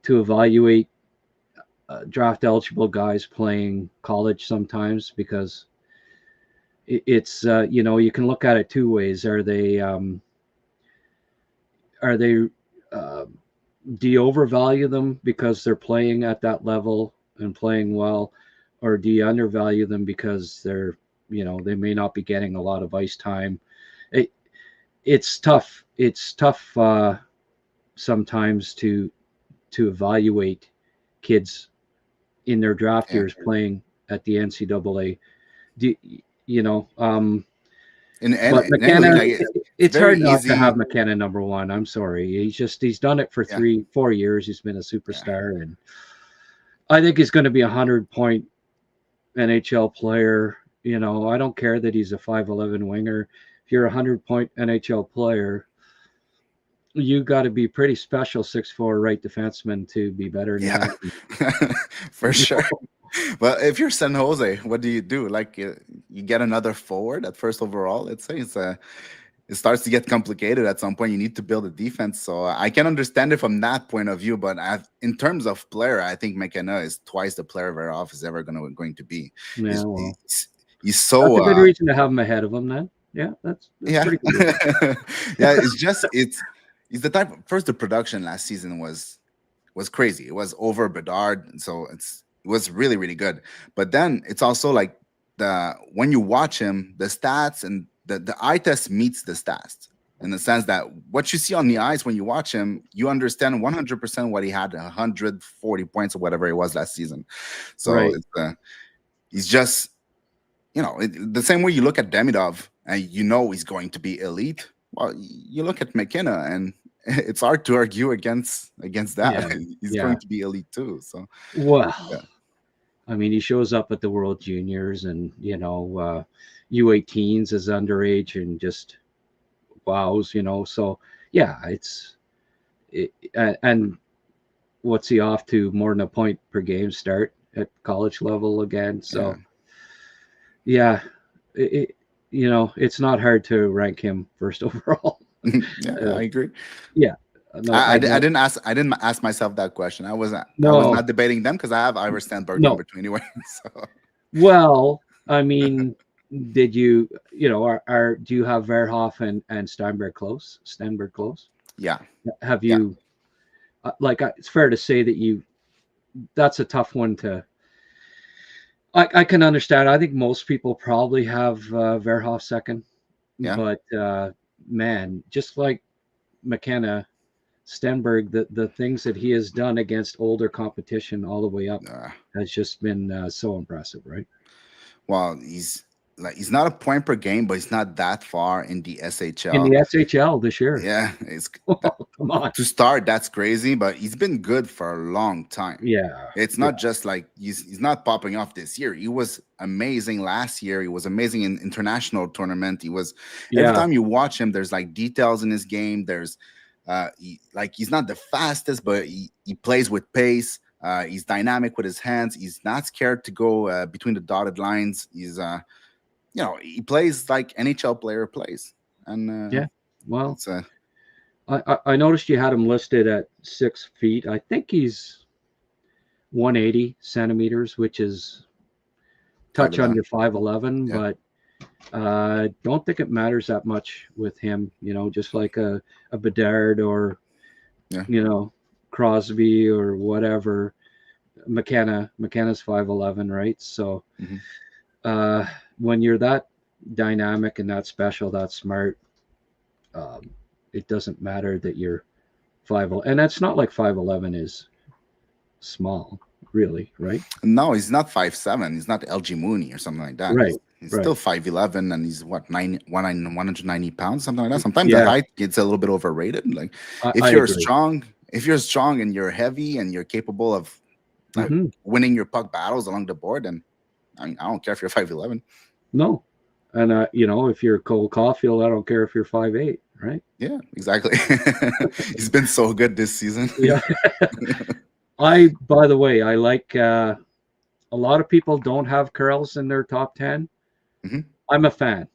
to evaluate draft eligible guys playing college sometimes, because it's you can look at it two ways. Do you overvalue them because they're playing at that level and playing well, or do you undervalue them because they're they may not be getting a lot of ice time? It's tough. It's tough sometimes to evaluate kids in their draft years playing at the NCAA. McKenna, it's hard not to have McKenna #1. I'm sorry. He's done it for 3-4 years. He's been a superstar, and I think he's going to be a 100-point NHL player. I don't care that he's a 5'11" winger. If you're a 100-point NHL player, you got to be pretty special 6'4" right defenseman to be better than that. For sure. Well, if you're San Jose, what do you do? Like you get another forward at first overall. Let's say it starts to get complicated at some point. You need to build a defense. So I can understand it from that point of view. But in terms of player, I think McKenna is twice the player Verhoff is ever going to be. Yeah, he's so That's a good reason to have him ahead of him then. Yeah, that's yeah. pretty good. Yeah, he's the type. First, the production last season was crazy. It was over Bedard, so it was really really good. But then it's also like when you watch him, the stats and the eye test meets the stats in the sense that what you see on the ice when you watch him, you understand 100% what he had 140 points or whatever it was last season. So Right. he's just the same way you look at Demidov and he's going to be elite. Well, you look at McKenna and it's hard to argue against that. Yeah. He's going to be elite too. So, well, yeah. I mean, he shows up at the World Juniors and U18s as underage and just wows. So yeah, and what's he off to more than a point per game start at college level again? So yeah, it's not hard to rank him first overall. Yeah, I agree. Yeah. No, I didn't ask myself that question. I was not debating them because I have Ivor Stenberg number 2 anyway. So. Well, I mean, did you do you have Verhoff and Stenberg close? Yeah. Have you it's fair to say that that's a tough one to. I can understand. I think most people probably have Verhoff second. Yeah. But man, just like McKenna, Stenberg, the things that he has done against older competition all the way up has just been so impressive, right? Well, he's not a point per game, but he's not that far in the SHL. In the SHL this year. Yeah, come on. To start, that's crazy, but he's been good for a long time. Yeah. It's not just like he's not popping off this year. He was amazing last year. He was amazing in international tournament. He was every time you watch him, there's like details in his game. There's he's not the fastest, but he plays with pace. He's dynamic with his hands. He's not scared to go between the dotted lines. He's he plays like NHL player plays. And yeah, well, I noticed you had him listed at 6 feet. I think he's 180 centimeters, which is touch under 5'11", but don't think it matters that much with him. Just like a Bedard or Crosby or whatever. McKenna's 5'11", right? So when you're that dynamic and that special, that smart, it doesn't matter that you're 5'11", and that's not like 5'11" is small, really, right? No, he's not 5'7". He's not LG Mooney or something like that. Right. He's still 5'11", and he's 190 pounds, something like that. Sometimes that height gets a little bit overrated. Like if you're strong and you're heavy and you're capable of winning your puck battles along the board, then I don't care if you're 5'11". No, and if you're Cole Caulfield, I don't care if you're 5'8", right? Yeah, exactly. He's been so good this season. Yeah. By the way, I like a lot of people don't have Curls in their top 10. Mm-hmm. I'm a fan,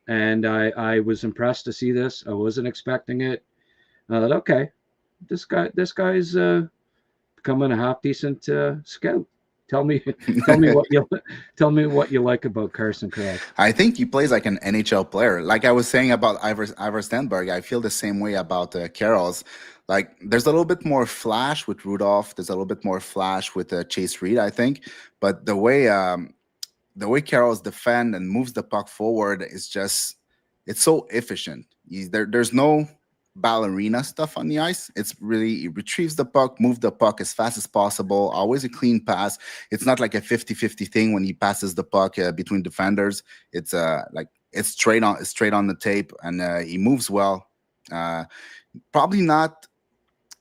and I was impressed to see this. I wasn't expecting it. I thought, okay, this guy's becoming a half decent scout. Tell me what you like about Carson Curl. I think he plays like an NHL player. Like I was saying about Ivor Stenberg, I feel the same way about Carroll's. Like there's a little bit more flash with Rudolph. There's a little bit more flash with Chase Reed, I think. But the way Carroll's defend and moves the puck forward is just it's so efficient. There's no ballerina stuff on the ice. It's really he retrieves the puck, move the puck as fast as possible, always a clean pass. It's not like a 50-50 thing when he passes the puck between defenders. It's it's straight on the tape, and he moves well. Probably not.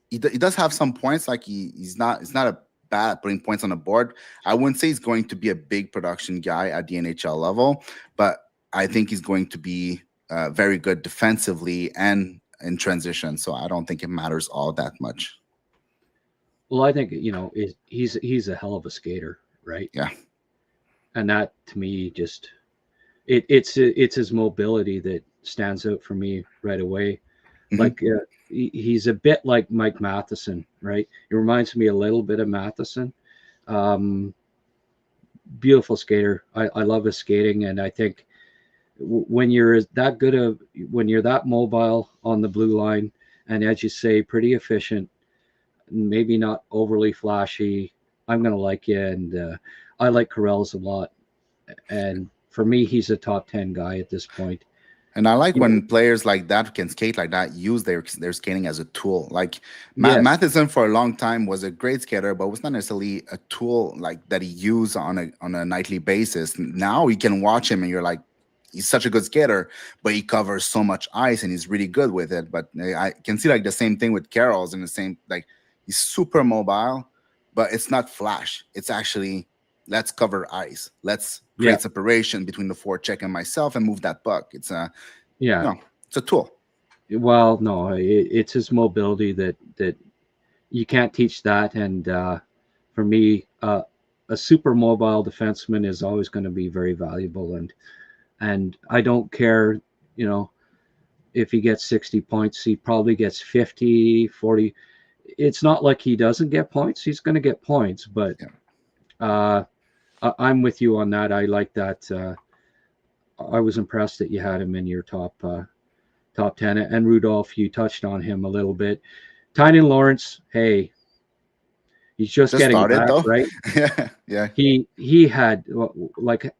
He does have some points. Like he's not a bad at putting points on the board. I wouldn't say he's going to be a big production guy at the NHL level, but I think he's going to be very good defensively and in transition. So I don't think it matters all that much. Well, I think he's a hell of a skater, right? Yeah. And that to me just it's his mobility that stands out for me right away. Mm-hmm. Like he's a bit like Mike Matheson, right? It reminds me a little bit of Matheson, beautiful skater. I love his skating, and I think when you're that good when you're that mobile on the blue line, and as you say, pretty efficient, maybe not overly flashy, I'm gonna like you. And I like Corrales a lot, and for me, he's a top 10 guy at this point. And I like when players like that can skate like that, use their skating as a tool. Like Matheson for a long time was a great skater, but was not necessarily a tool like that he used on a nightly basis. Now you can watch him and you're like, he's such a good skater, but he covers so much ice and he's really good with it. But I can see like the same thing with Carroll's, and the same, like, he's super mobile, but it's not flash. It's actually, let's cover ice. Let's create separation between the forecheck and myself and move that puck. It's a it's a tool. Well, no, it's his mobility that you can't teach that. And for me, a super mobile defenseman is always going to be very valuable. And I don't care, if he gets 60 points, he probably gets 50, 40. It's not like he doesn't get points. He's going to get points, but I'm with you on that. I like that. I was impressed that you had him in your top 10. And Rudolph, you touched on him a little bit. Tynan Lawrence, hey, he's just getting started, back, though. right? Yeah. He had, like,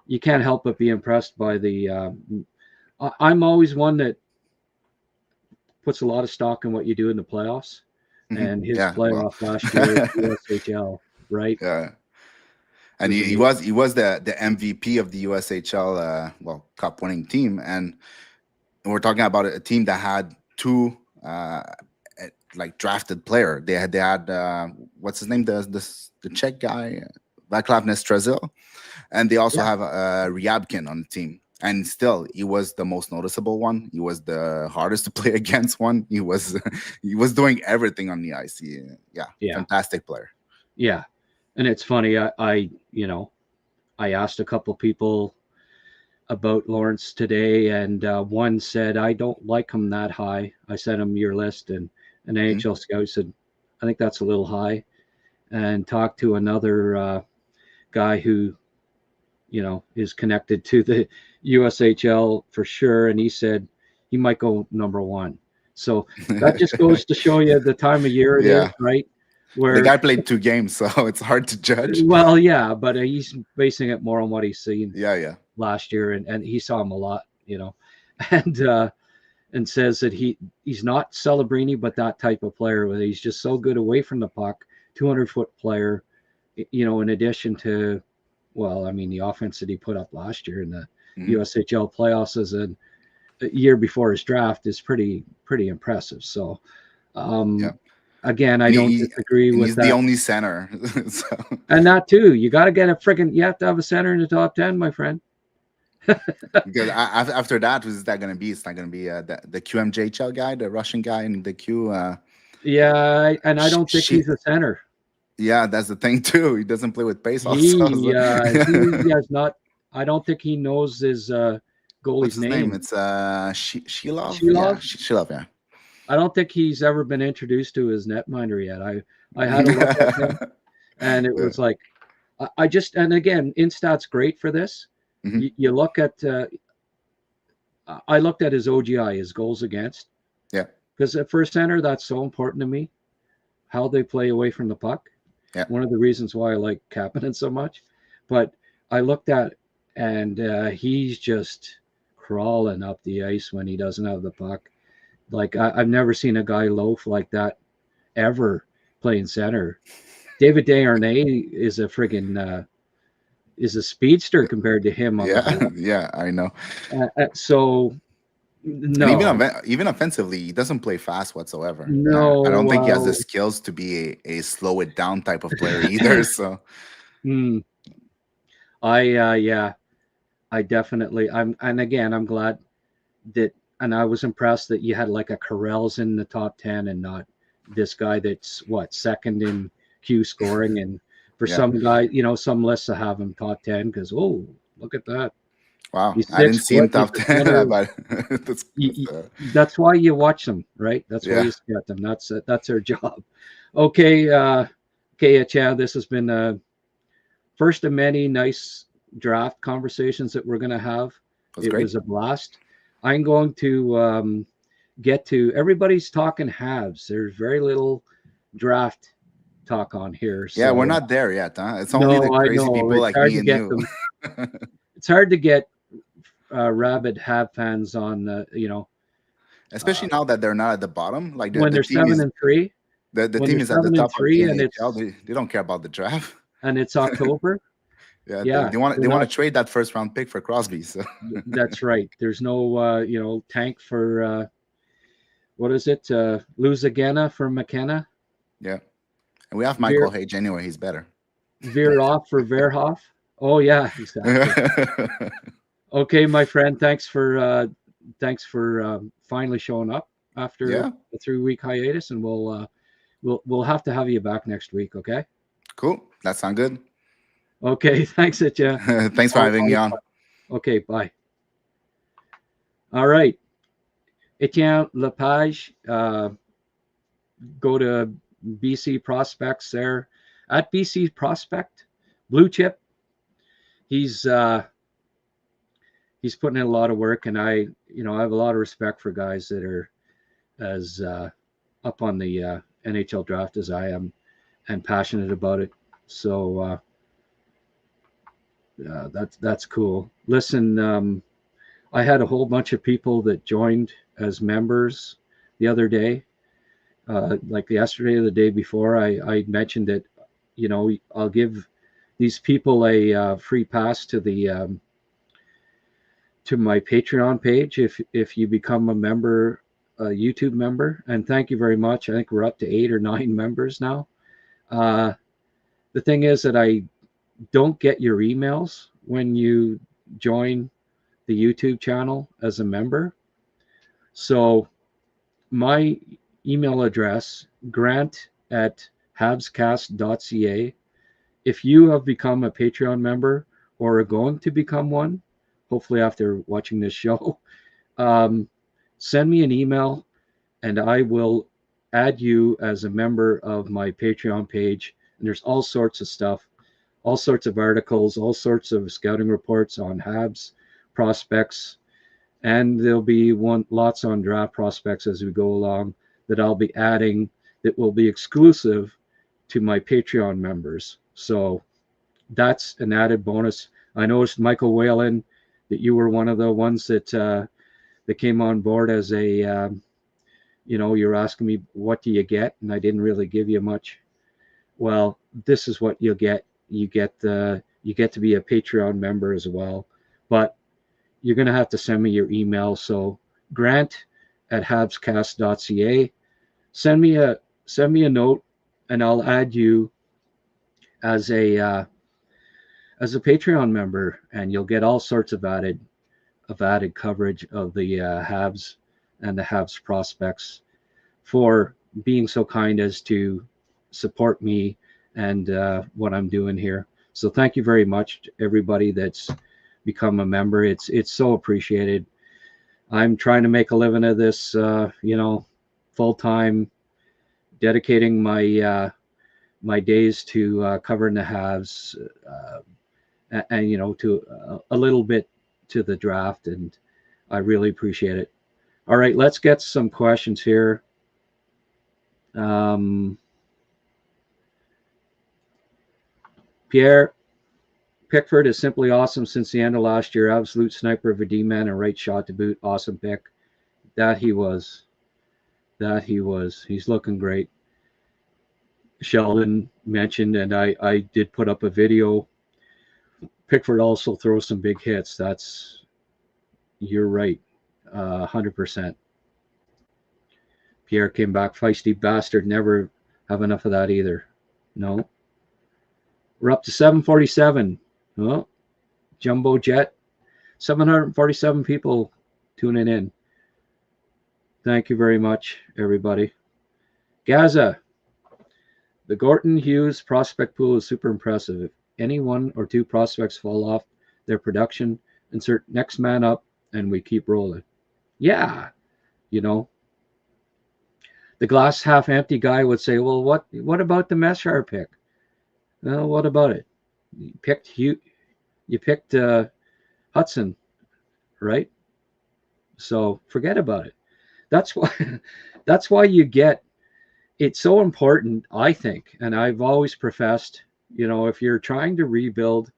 you can't help but be impressed by the. I'm always one that puts a lot of stock in what you do in the playoffs, and his playoff last year at USHL, right? Yeah. And he was the MVP of the USHL cup winning team, and we're talking about a team that had two drafted player. They had what's his name, the Czech guy, Václav Nestrasil, and they also have Ryabkin on the team. And still, he was the most noticeable one. He was the hardest to play against one. He was doing everything on the ice. Fantastic player. Yeah. And it's funny, I asked a couple people about Lawrence today, and one said, I don't like him that high. I sent him your list, and an NHL scout said, I think that's a little high. And talked to another guy who, is connected to the USHL for sure, and he said he might go number one. So that just goes to show you the time of year it is, right? Where the guy played 2 games, so it's hard to judge. Well, yeah, but he's basing it more on what he's seen last year, and he saw him a lot, and says that he's not Celebrini, but that type of player where he's just so good away from the puck, 200-foot player, in addition to, the offense that he put up last year in the USHL playoffs as a year before his draft is pretty impressive. So, again, I don't disagree with that. He's the only center. So. And that too. You got to get you have to have a center in the top 10, my friend. Because after that, who's that going to be? It's not going to be the QMJHL guy, the Russian guy in the Q. And I don't think he's a center. Yeah, that's the thing too. He doesn't play with pace. He has not. I don't think he knows his goalie's name. It's Shilov. Shilov, yeah. I don't think he's ever been introduced to his netminder yet. I had a look at him, and it was like, and again, Instat's great for this. You look at, I looked at his OGI, his goals against. Yeah. Because for a center, that's so important to me, how they play away from the puck. Yeah. One of the reasons why I like Kapanen so much. But I looked at, and he's just crawling up the ice when he doesn't have the puck. Like, I've never seen a guy loaf like that ever playing center. David Desharnais is a friggin' is a speedster compared to him. Yeah, I know. So, no. And even offensively, he doesn't play fast whatsoever. No, I don't think he has the skills to be a slow it down type of player either. So, I definitely. I'm glad that. And I was impressed that you had like a Corrales in the top 10 and not this guy that's second in Q scoring. And for some guy, some lists have him top 10 because, look at that. Wow. I didn't see him top 10. But that's why you watch them, right? That's why you get them. That's their job. Okay. Etienne, this has been first of many nice draft conversations that we're going to have. That's It great. was a blast. I'm going to get to everybody's talking Habs. There's very little draft talk on here. Yeah, So we're not there yet, huh? It's only the no, I crazy know people it's like hard me to and get you. them. It's hard to get rabid Hab fans on. Especially now that they're not at the bottom. Like When the they're team is 7-3. the When team they're is at the seven and top of the three, and NHL. They don't care about the draft. it's October. Yeah, Yeah, they want to trade that first round pick for Crosby. So that's right. There's no tank for what is it? Luzagena for McKenna. yeah, and we have Veer, Michael Hage anyway. He's better. veer off for Verhoff. Oh yeah, exactly. Okay, my friend. Thanks for finally showing up after Yeah, a 3-week hiatus, and we'll have to have you back next week. Okay. cool. That sounds good. Okay. Thanks, Etienne. Thanks for having me on. Okay. Bye. All right. Etienne Lepage. Go to BC Prospects there at BC Prospect Blue Chip. He's putting in a lot of work, and I have a lot of respect for guys that are as up on the NHL draft as I am, and passionate about it. So that's cool. Listen, I had a whole bunch of people that joined as members the other day. Like yesterday or the day before, I mentioned that, I'll give these people a free pass to the to my Patreon page if you become a member, a YouTube member. And thank you very much. I think we're up to 8 or 9 members now. The thing is that I don't get your emails when you join the YouTube channel as a member. So my email address, grant@habscast.ca. If you have become a Patreon member or are going to become one, hopefully after watching this show, send me an email and I will add you as a member of my Patreon page. And there's all sorts of stuff, all sorts of articles, all sorts of scouting reports on Habs prospects, and there'll be lots on draft prospects as we go along that I'll be adding that will be exclusive to my Patreon members. So that's an added bonus. I noticed, Michael Whalen, that you were one of the ones that came on board as a you're asking me what do you get, and I didn't really give you much. Well, this is what you'll get. You get to be a Patreon member as well, but you're going to have to send me your email. So grant@habscast.ca. Send me a note, and I'll add you as a Patreon member, and you'll get all sorts of added coverage of the Habs and the Habs prospects for being so kind as to support me and what I'm doing here. So thank you very much to everybody that's become a member. It's so appreciated. I'm trying to make a living of this, full time, dedicating my my days to covering the Habs, and to a little bit to the draft, and I really appreciate it. All right, let's get some questions here. Pierre, Pickford is simply awesome since the end of last year. Absolute sniper of a D-man and right shot to boot. Awesome pick. That he was. He's looking great. Sheldon mentioned, and I did put up a video. Pickford also throws some big hits. You're right. 100%. Pierre came back. Feisty bastard. Never have enough of that either. No. We're up to 747. Oh, Jumbo Jet. 747 people tuning in. Thank you very much, everybody. Gaza. The Gorton Hughes prospect pool is super impressive. If any 1 or 2 prospects fall off their production, insert next man up, and we keep rolling. Yeah. The glass half empty guy would say, well, what about the Meshar pick? Well, what about it? you picked Hudson, right? So forget about it. That's why that's why you get it's so important, I think, and I've always professed, if you're trying to rebuild,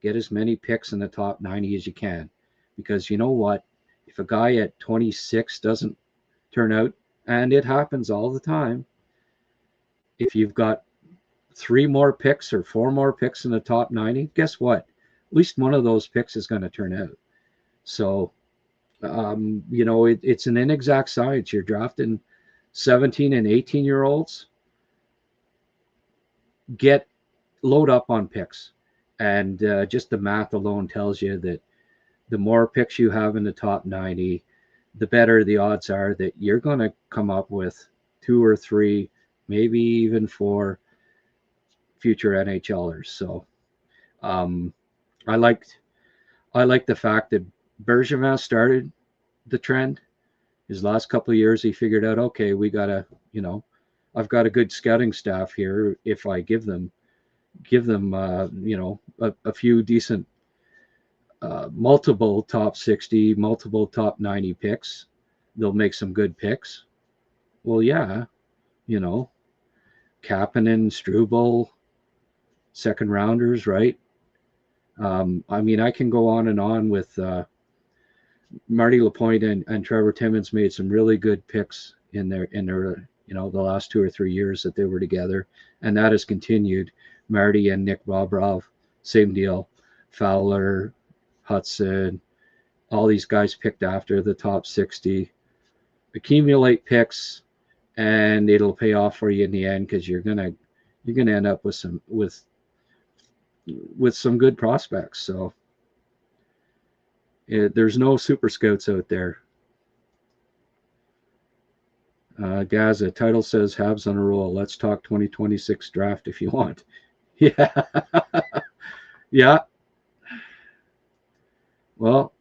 get as many picks in the top 90 as you can. Because you know what? If a guy at 26 doesn't turn out, and it happens all the time, if you've got 3 more picks or 4 more picks in the top 90, guess what? At least one of those picks is going to turn out. So, it's an inexact science. You're drafting 17 and 18-year-olds. Load up on picks. And just the math alone tells you that the more picks you have in the top 90, the better the odds are that you're going to come up with 2 or 3, maybe even 4 future NHLers. So I liked the fact that Bergevin started the trend. His last couple of years, he figured out, okay, we gotta, I've got a good scouting staff here. If I give them, a few decent, multiple top 60, multiple top 90 picks, they'll make some good picks. Well, yeah, Kapanen, Struble, second rounders, right? I can go on and on with Marty Lapointe and Trevor Timmins made some really good picks in their the last 2 or 3 years that they were together, and that has continued. Marty and Nick Bobrov, same deal. Fowler, Hudson, all these guys picked after the top 60. Accumulate picks, and it'll pay off for you in the end because you're gonna end up with some good prospects. So there's no super scouts out there. Gaza title says Habs on a roll. Let's talk 2026 draft if you want. Yeah. Yeah. Well,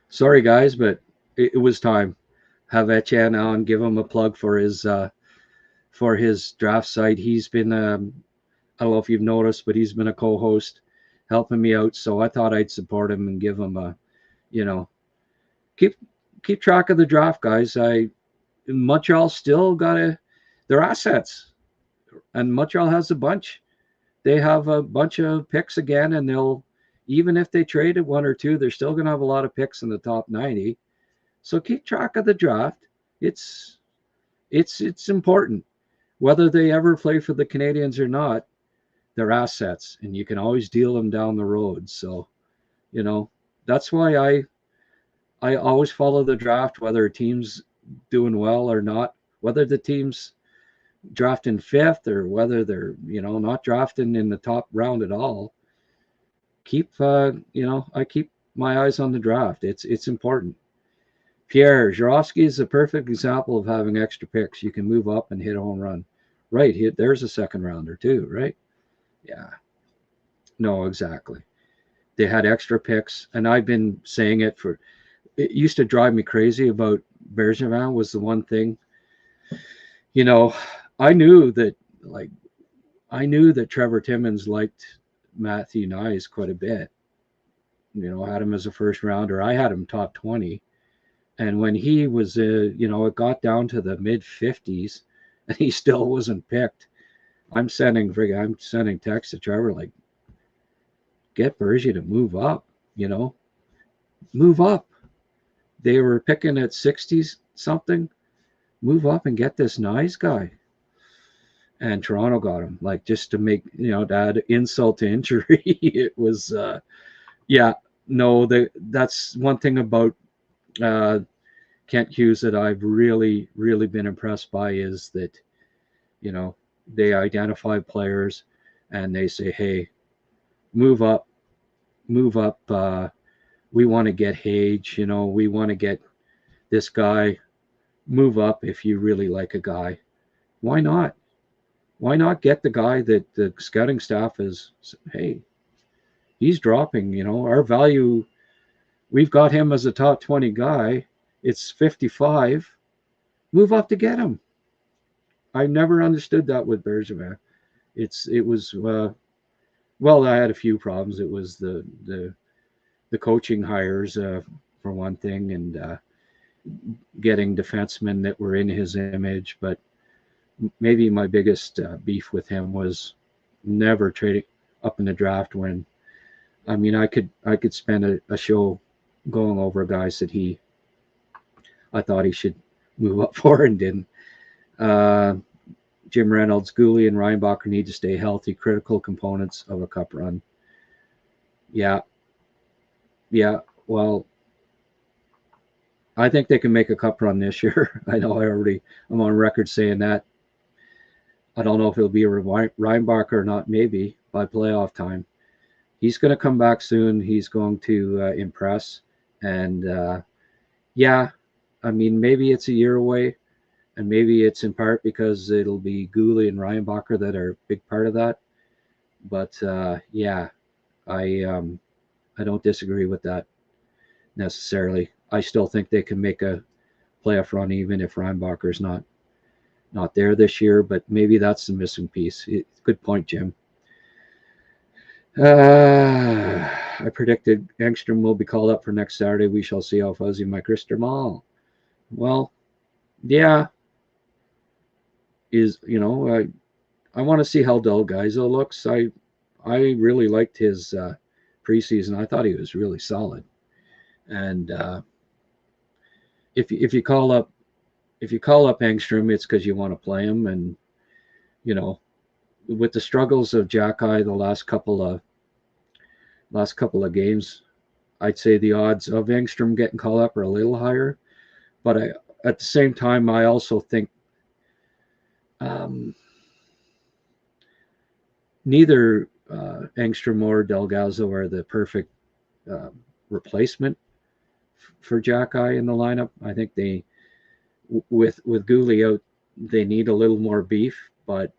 sorry guys, but it was time. Have Etienne on, give him a plug for his draft site. He's been I don't know if you've noticed, but he's been a co-host helping me out. So I thought I'd support him and give him a, keep track of the draft, guys. Montreal still got their assets, and Montreal has a bunch. They have a bunch of picks again, and even if they traded 1 or 2, they're still going to have a lot of picks in the top 90. So keep track of the draft. It's important, whether they ever play for the Canadians or not. They're assets, and you can always deal them down the road. So, that's why I always follow the draft, whether a team's doing well or not, whether the team's drafting 5th or whether they're, not drafting in the top round at all. I keep my eyes on the draft. It's important. Pierre Jarofsky is a perfect example of having extra picks. You can move up and hit a home run. Right, there's a second rounder too, right? Yeah. No, exactly. They had extra picks, and I've been saying it used to drive me crazy about Bergevin was the one thing. I knew that Trevor Timmins liked Matthew Nyes quite a bit. Had him as a first rounder. I had him top 20. And when he was, it got down to the mid 50s and he still wasn't picked. I'm sending texts to Trevor like, get Bergie to move up, move up. They were picking at 60s something. Move up and get this nice guy. And Toronto got him, like, just to make, to add insult to injury. It was, that's one thing about Kent Hughes that I've really, really been impressed by is that, they identify players and they say, hey, move up. We want to get Hage, we want to get this guy. Move up if you really like a guy. Why not? Why not get the guy that the scouting staff is, hey, he's dropping, our value, we've got him as a top 20 guy. It's 55. Move up to get him. I never understood that with Bergevin. it was well, I had a few problems. It was the coaching hires for one thing, and getting defensemen that were in his image. But maybe my biggest beef with him was never trading up in the draft when, I mean, I could spend a show going over guys that I thought he should move up for and didn't. Jim Reynolds, Gooley, and Reinbacher need to stay healthy, critical components of a cup run. Yeah. Well, I think they can make a cup run this year. I know I'm on record saying that. I don't know if it'll be a Reinbacher or not, maybe by playoff time. He's going to come back soon. He's going to impress. And yeah, I mean, maybe it's a year away, and maybe it's in part because it'll be Gooley and Reinbacher that are a big part of that. But yeah, I don't disagree with that necessarily. I still think they can make a playoff run even if Reinbacher's not there this year, but maybe that's the missing piece. Good point, Jim. I predicted Engstrom will be called up for next Saturday. We shall see how fuzzy my crystal ball. Well, yeah, I want to see how Delgado looks. I really liked his preseason. I thought he was really solid. And if you call up Engstrom, it's because you want to play him. And with the struggles of Jackeye the last couple of games, I'd say the odds of Engstrom getting called up are a little higher. But at the same time, I also think neither Engstrom or Delgado are the perfect replacement for Jackeye in the lineup. I think with Gooley out, they need a little more beef, but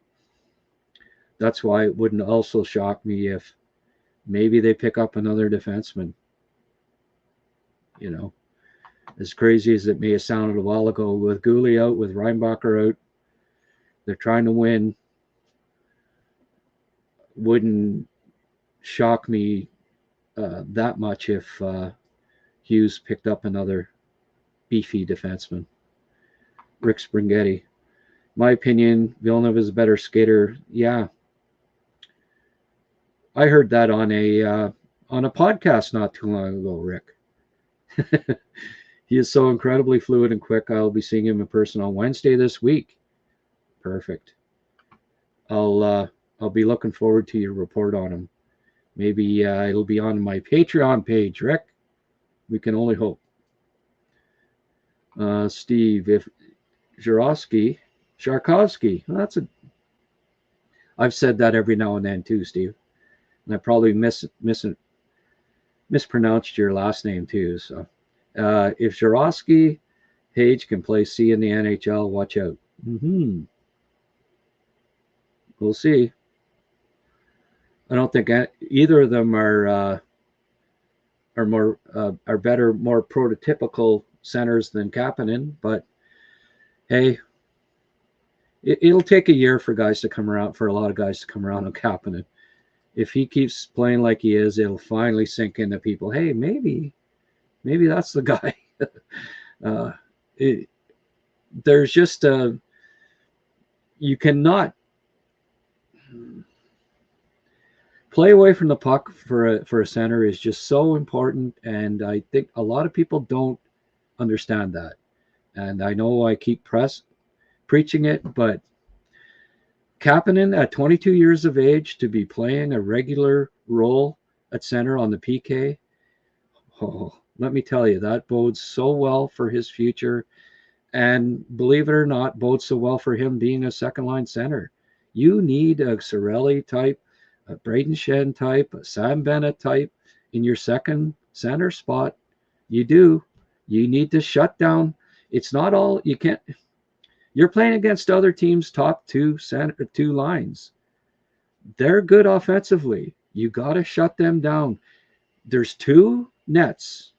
that's why it wouldn't also shock me if maybe they pick up another defenseman. As crazy as it may have sounded a while ago, with Gooley out, with Reinbacher out, they're trying to win. Wouldn't shock me that much if Hughes picked up another beefy defenseman. Rick Springhetti. My opinion, Villeneuve is a better skater. Yeah. I heard that on a podcast not too long ago, Rick. He is so incredibly fluid and quick. I'll be seeing him in person on Wednesday this week. Perfect. I'll be looking forward to your report on him. Maybe it'll be on my Patreon page, Rick. We can only hope. Steve, if Sharkovsky, I've said that every now and then too, Steve. And I probably mispronounced your last name too. So if Sharkovsky Page can play C in the NHL, watch out. We'll see. I don't think either of them are better, more prototypical centers than Kapanen, but hey, it'll take a year for a lot of guys to come around on Kapanen. If he keeps playing like he is, it'll finally sink into people. Hey, maybe that's the guy. There's just you cannot play away from the puck for a center is just so important, and I think a lot of people don't understand that. And I know I keep preaching it, but Kapanen at 22 years of age to be playing a regular role at center on the PK, let me tell you, that bodes so well for his future, and believe it or not, bodes so well for him being a second line center. You need a Cirelli type, a Braden Shen type, a Sam Bennett type in your second center spot. You do. You need to shut down. It's not all you can't. You're playing against other teams' top two lines. They're good offensively. You got to shut them down. There's two nets.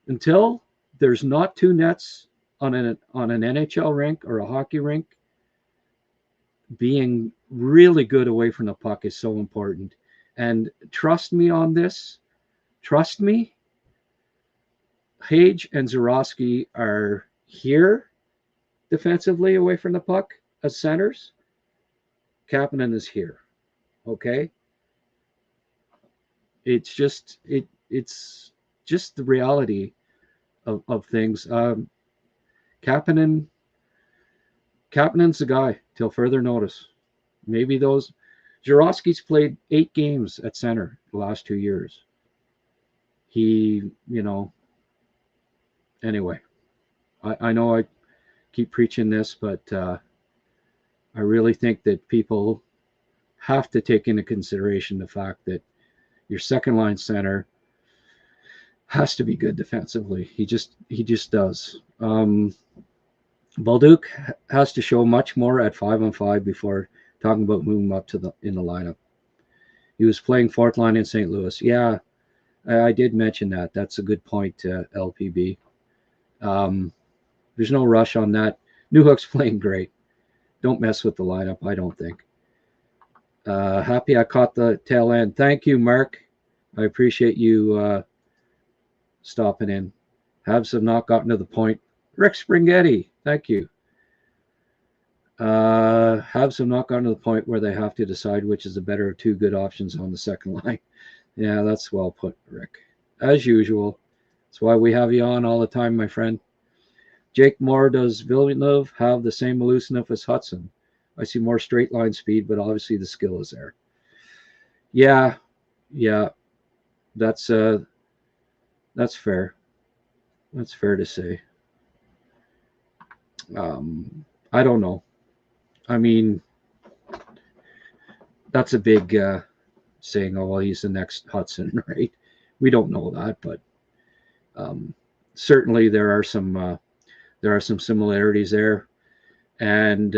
Until there's not two nets on an NHL rink or a hockey rink, being really good away from the puck is so important. And trust me on this. Trust me. Page and Zurowski are here defensively away from the puck as centers. Kapanen is here. Okay? It's just it's just the reality of things. Kapanen's the guy till further notice. Maybe those Zurowski's played 8 games at center the last 2 years. He, anyway, I know I keep preaching this, but I really think that people have to take into consideration the fact that your second line center has to be good defensively. He just does. Balduc has to show much more at 5-on-5 before talking about moving up in the lineup. He was playing fourth line in St. Louis. Yeah, I did mention that. That's a good point, LPB. There's no rush on that. Newhook's playing great. Don't mess with the lineup, I don't think. Happy I caught the tail end. Thank you, Mark. I appreciate you stopping in. Habs have not gotten to the point. Rick Springhetti, thank you. Habs have not gotten to the point where they have to decide which is the better of 2 good options on the second line. Yeah, that's well put, Rick. As usual. That's why we have you on all the time, my friend. Jake Moore, does Villeneuve have the same elusiveness as Hudson? I see more straight line speed, but obviously the skill is there. Yeah. That's fair. That's fair to say. I don't know. I mean, that's a big saying, oh, well, he's the next Hudson, right? We don't know that, but certainly there are some similarities there. And,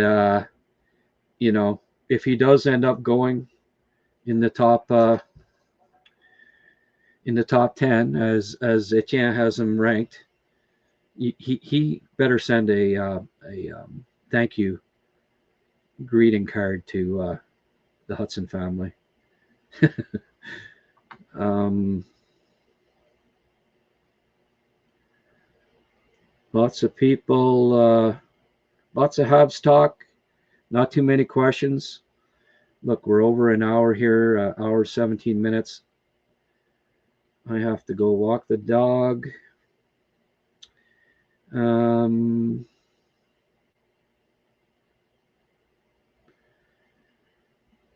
if he does end up going in the top 10, as Etienne has him ranked, he better send a thank you greeting card to the Hudson family. Lots of people, lots of Habs talk, not too many questions. Look, we're over an hour here, hour 17 minutes. I have to go walk the dog.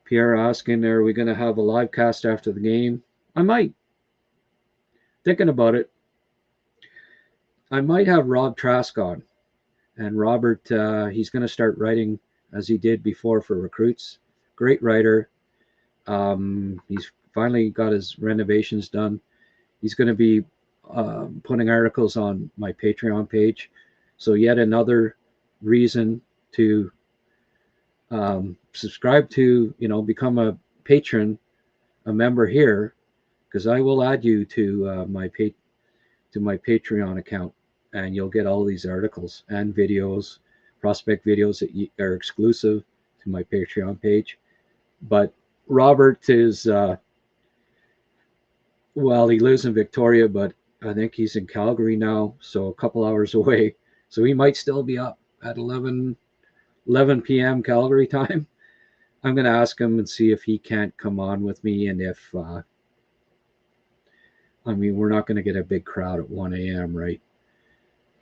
Pierre asking, are we going to have a live cast after the game? I might. Thinking about it. I might have Rob Trask on. And Robert, he's going to start writing as he did before for recruits. Great writer. He's finally got his renovations done. He's going to be putting articles on my Patreon page. So yet another reason to subscribe to, become a patron, a member here, because I will add you to my Patreon account, and you'll get all these articles and videos, prospect videos that are exclusive to my Patreon page. But Robert is, well, he lives in Victoria, but I think he's in Calgary now, so a couple hours away. So he might still be up at 11 p.m. Calgary time. I'm going to ask him and see if he can't come on with me, and if, we're not going to get a big crowd at 1 a.m., right?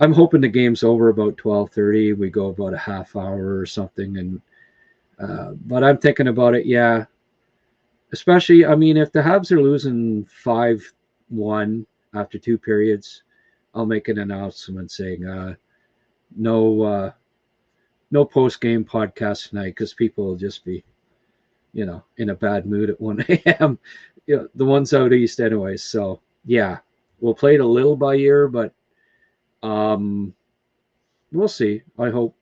I'm hoping the game's over about 12:30. We go about a half hour or something, and but I'm thinking about it, yeah. Especially, if the Habs are losing 5-1 after 2 periods, I'll make an announcement saying no post-game podcast tonight, because people will just be, in a bad mood at 1 a.m. The ones out east anyways. So, yeah, we'll play it a little by ear, but we'll see. I hope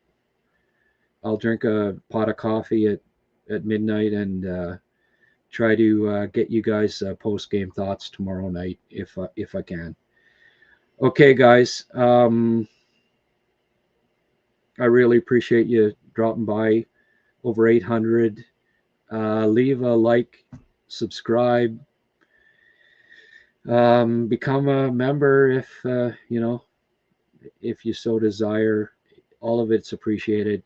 I'll drink a pot of coffee at midnight and try to get you guys post-game thoughts tomorrow night if I can. Okay, guys. I really appreciate you dropping by over 800. Leave a like, subscribe, become a member if if you so desire. All of it's appreciated,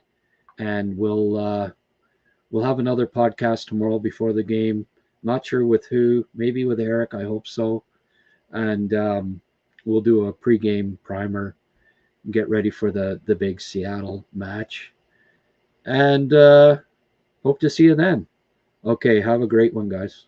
and we'll have another podcast tomorrow before the game. Not sure with who, maybe with Eric. I hope so. And we'll do a pregame primer, get ready for the big Seattle match, and hope to see you then. Okay, have a great one, guys.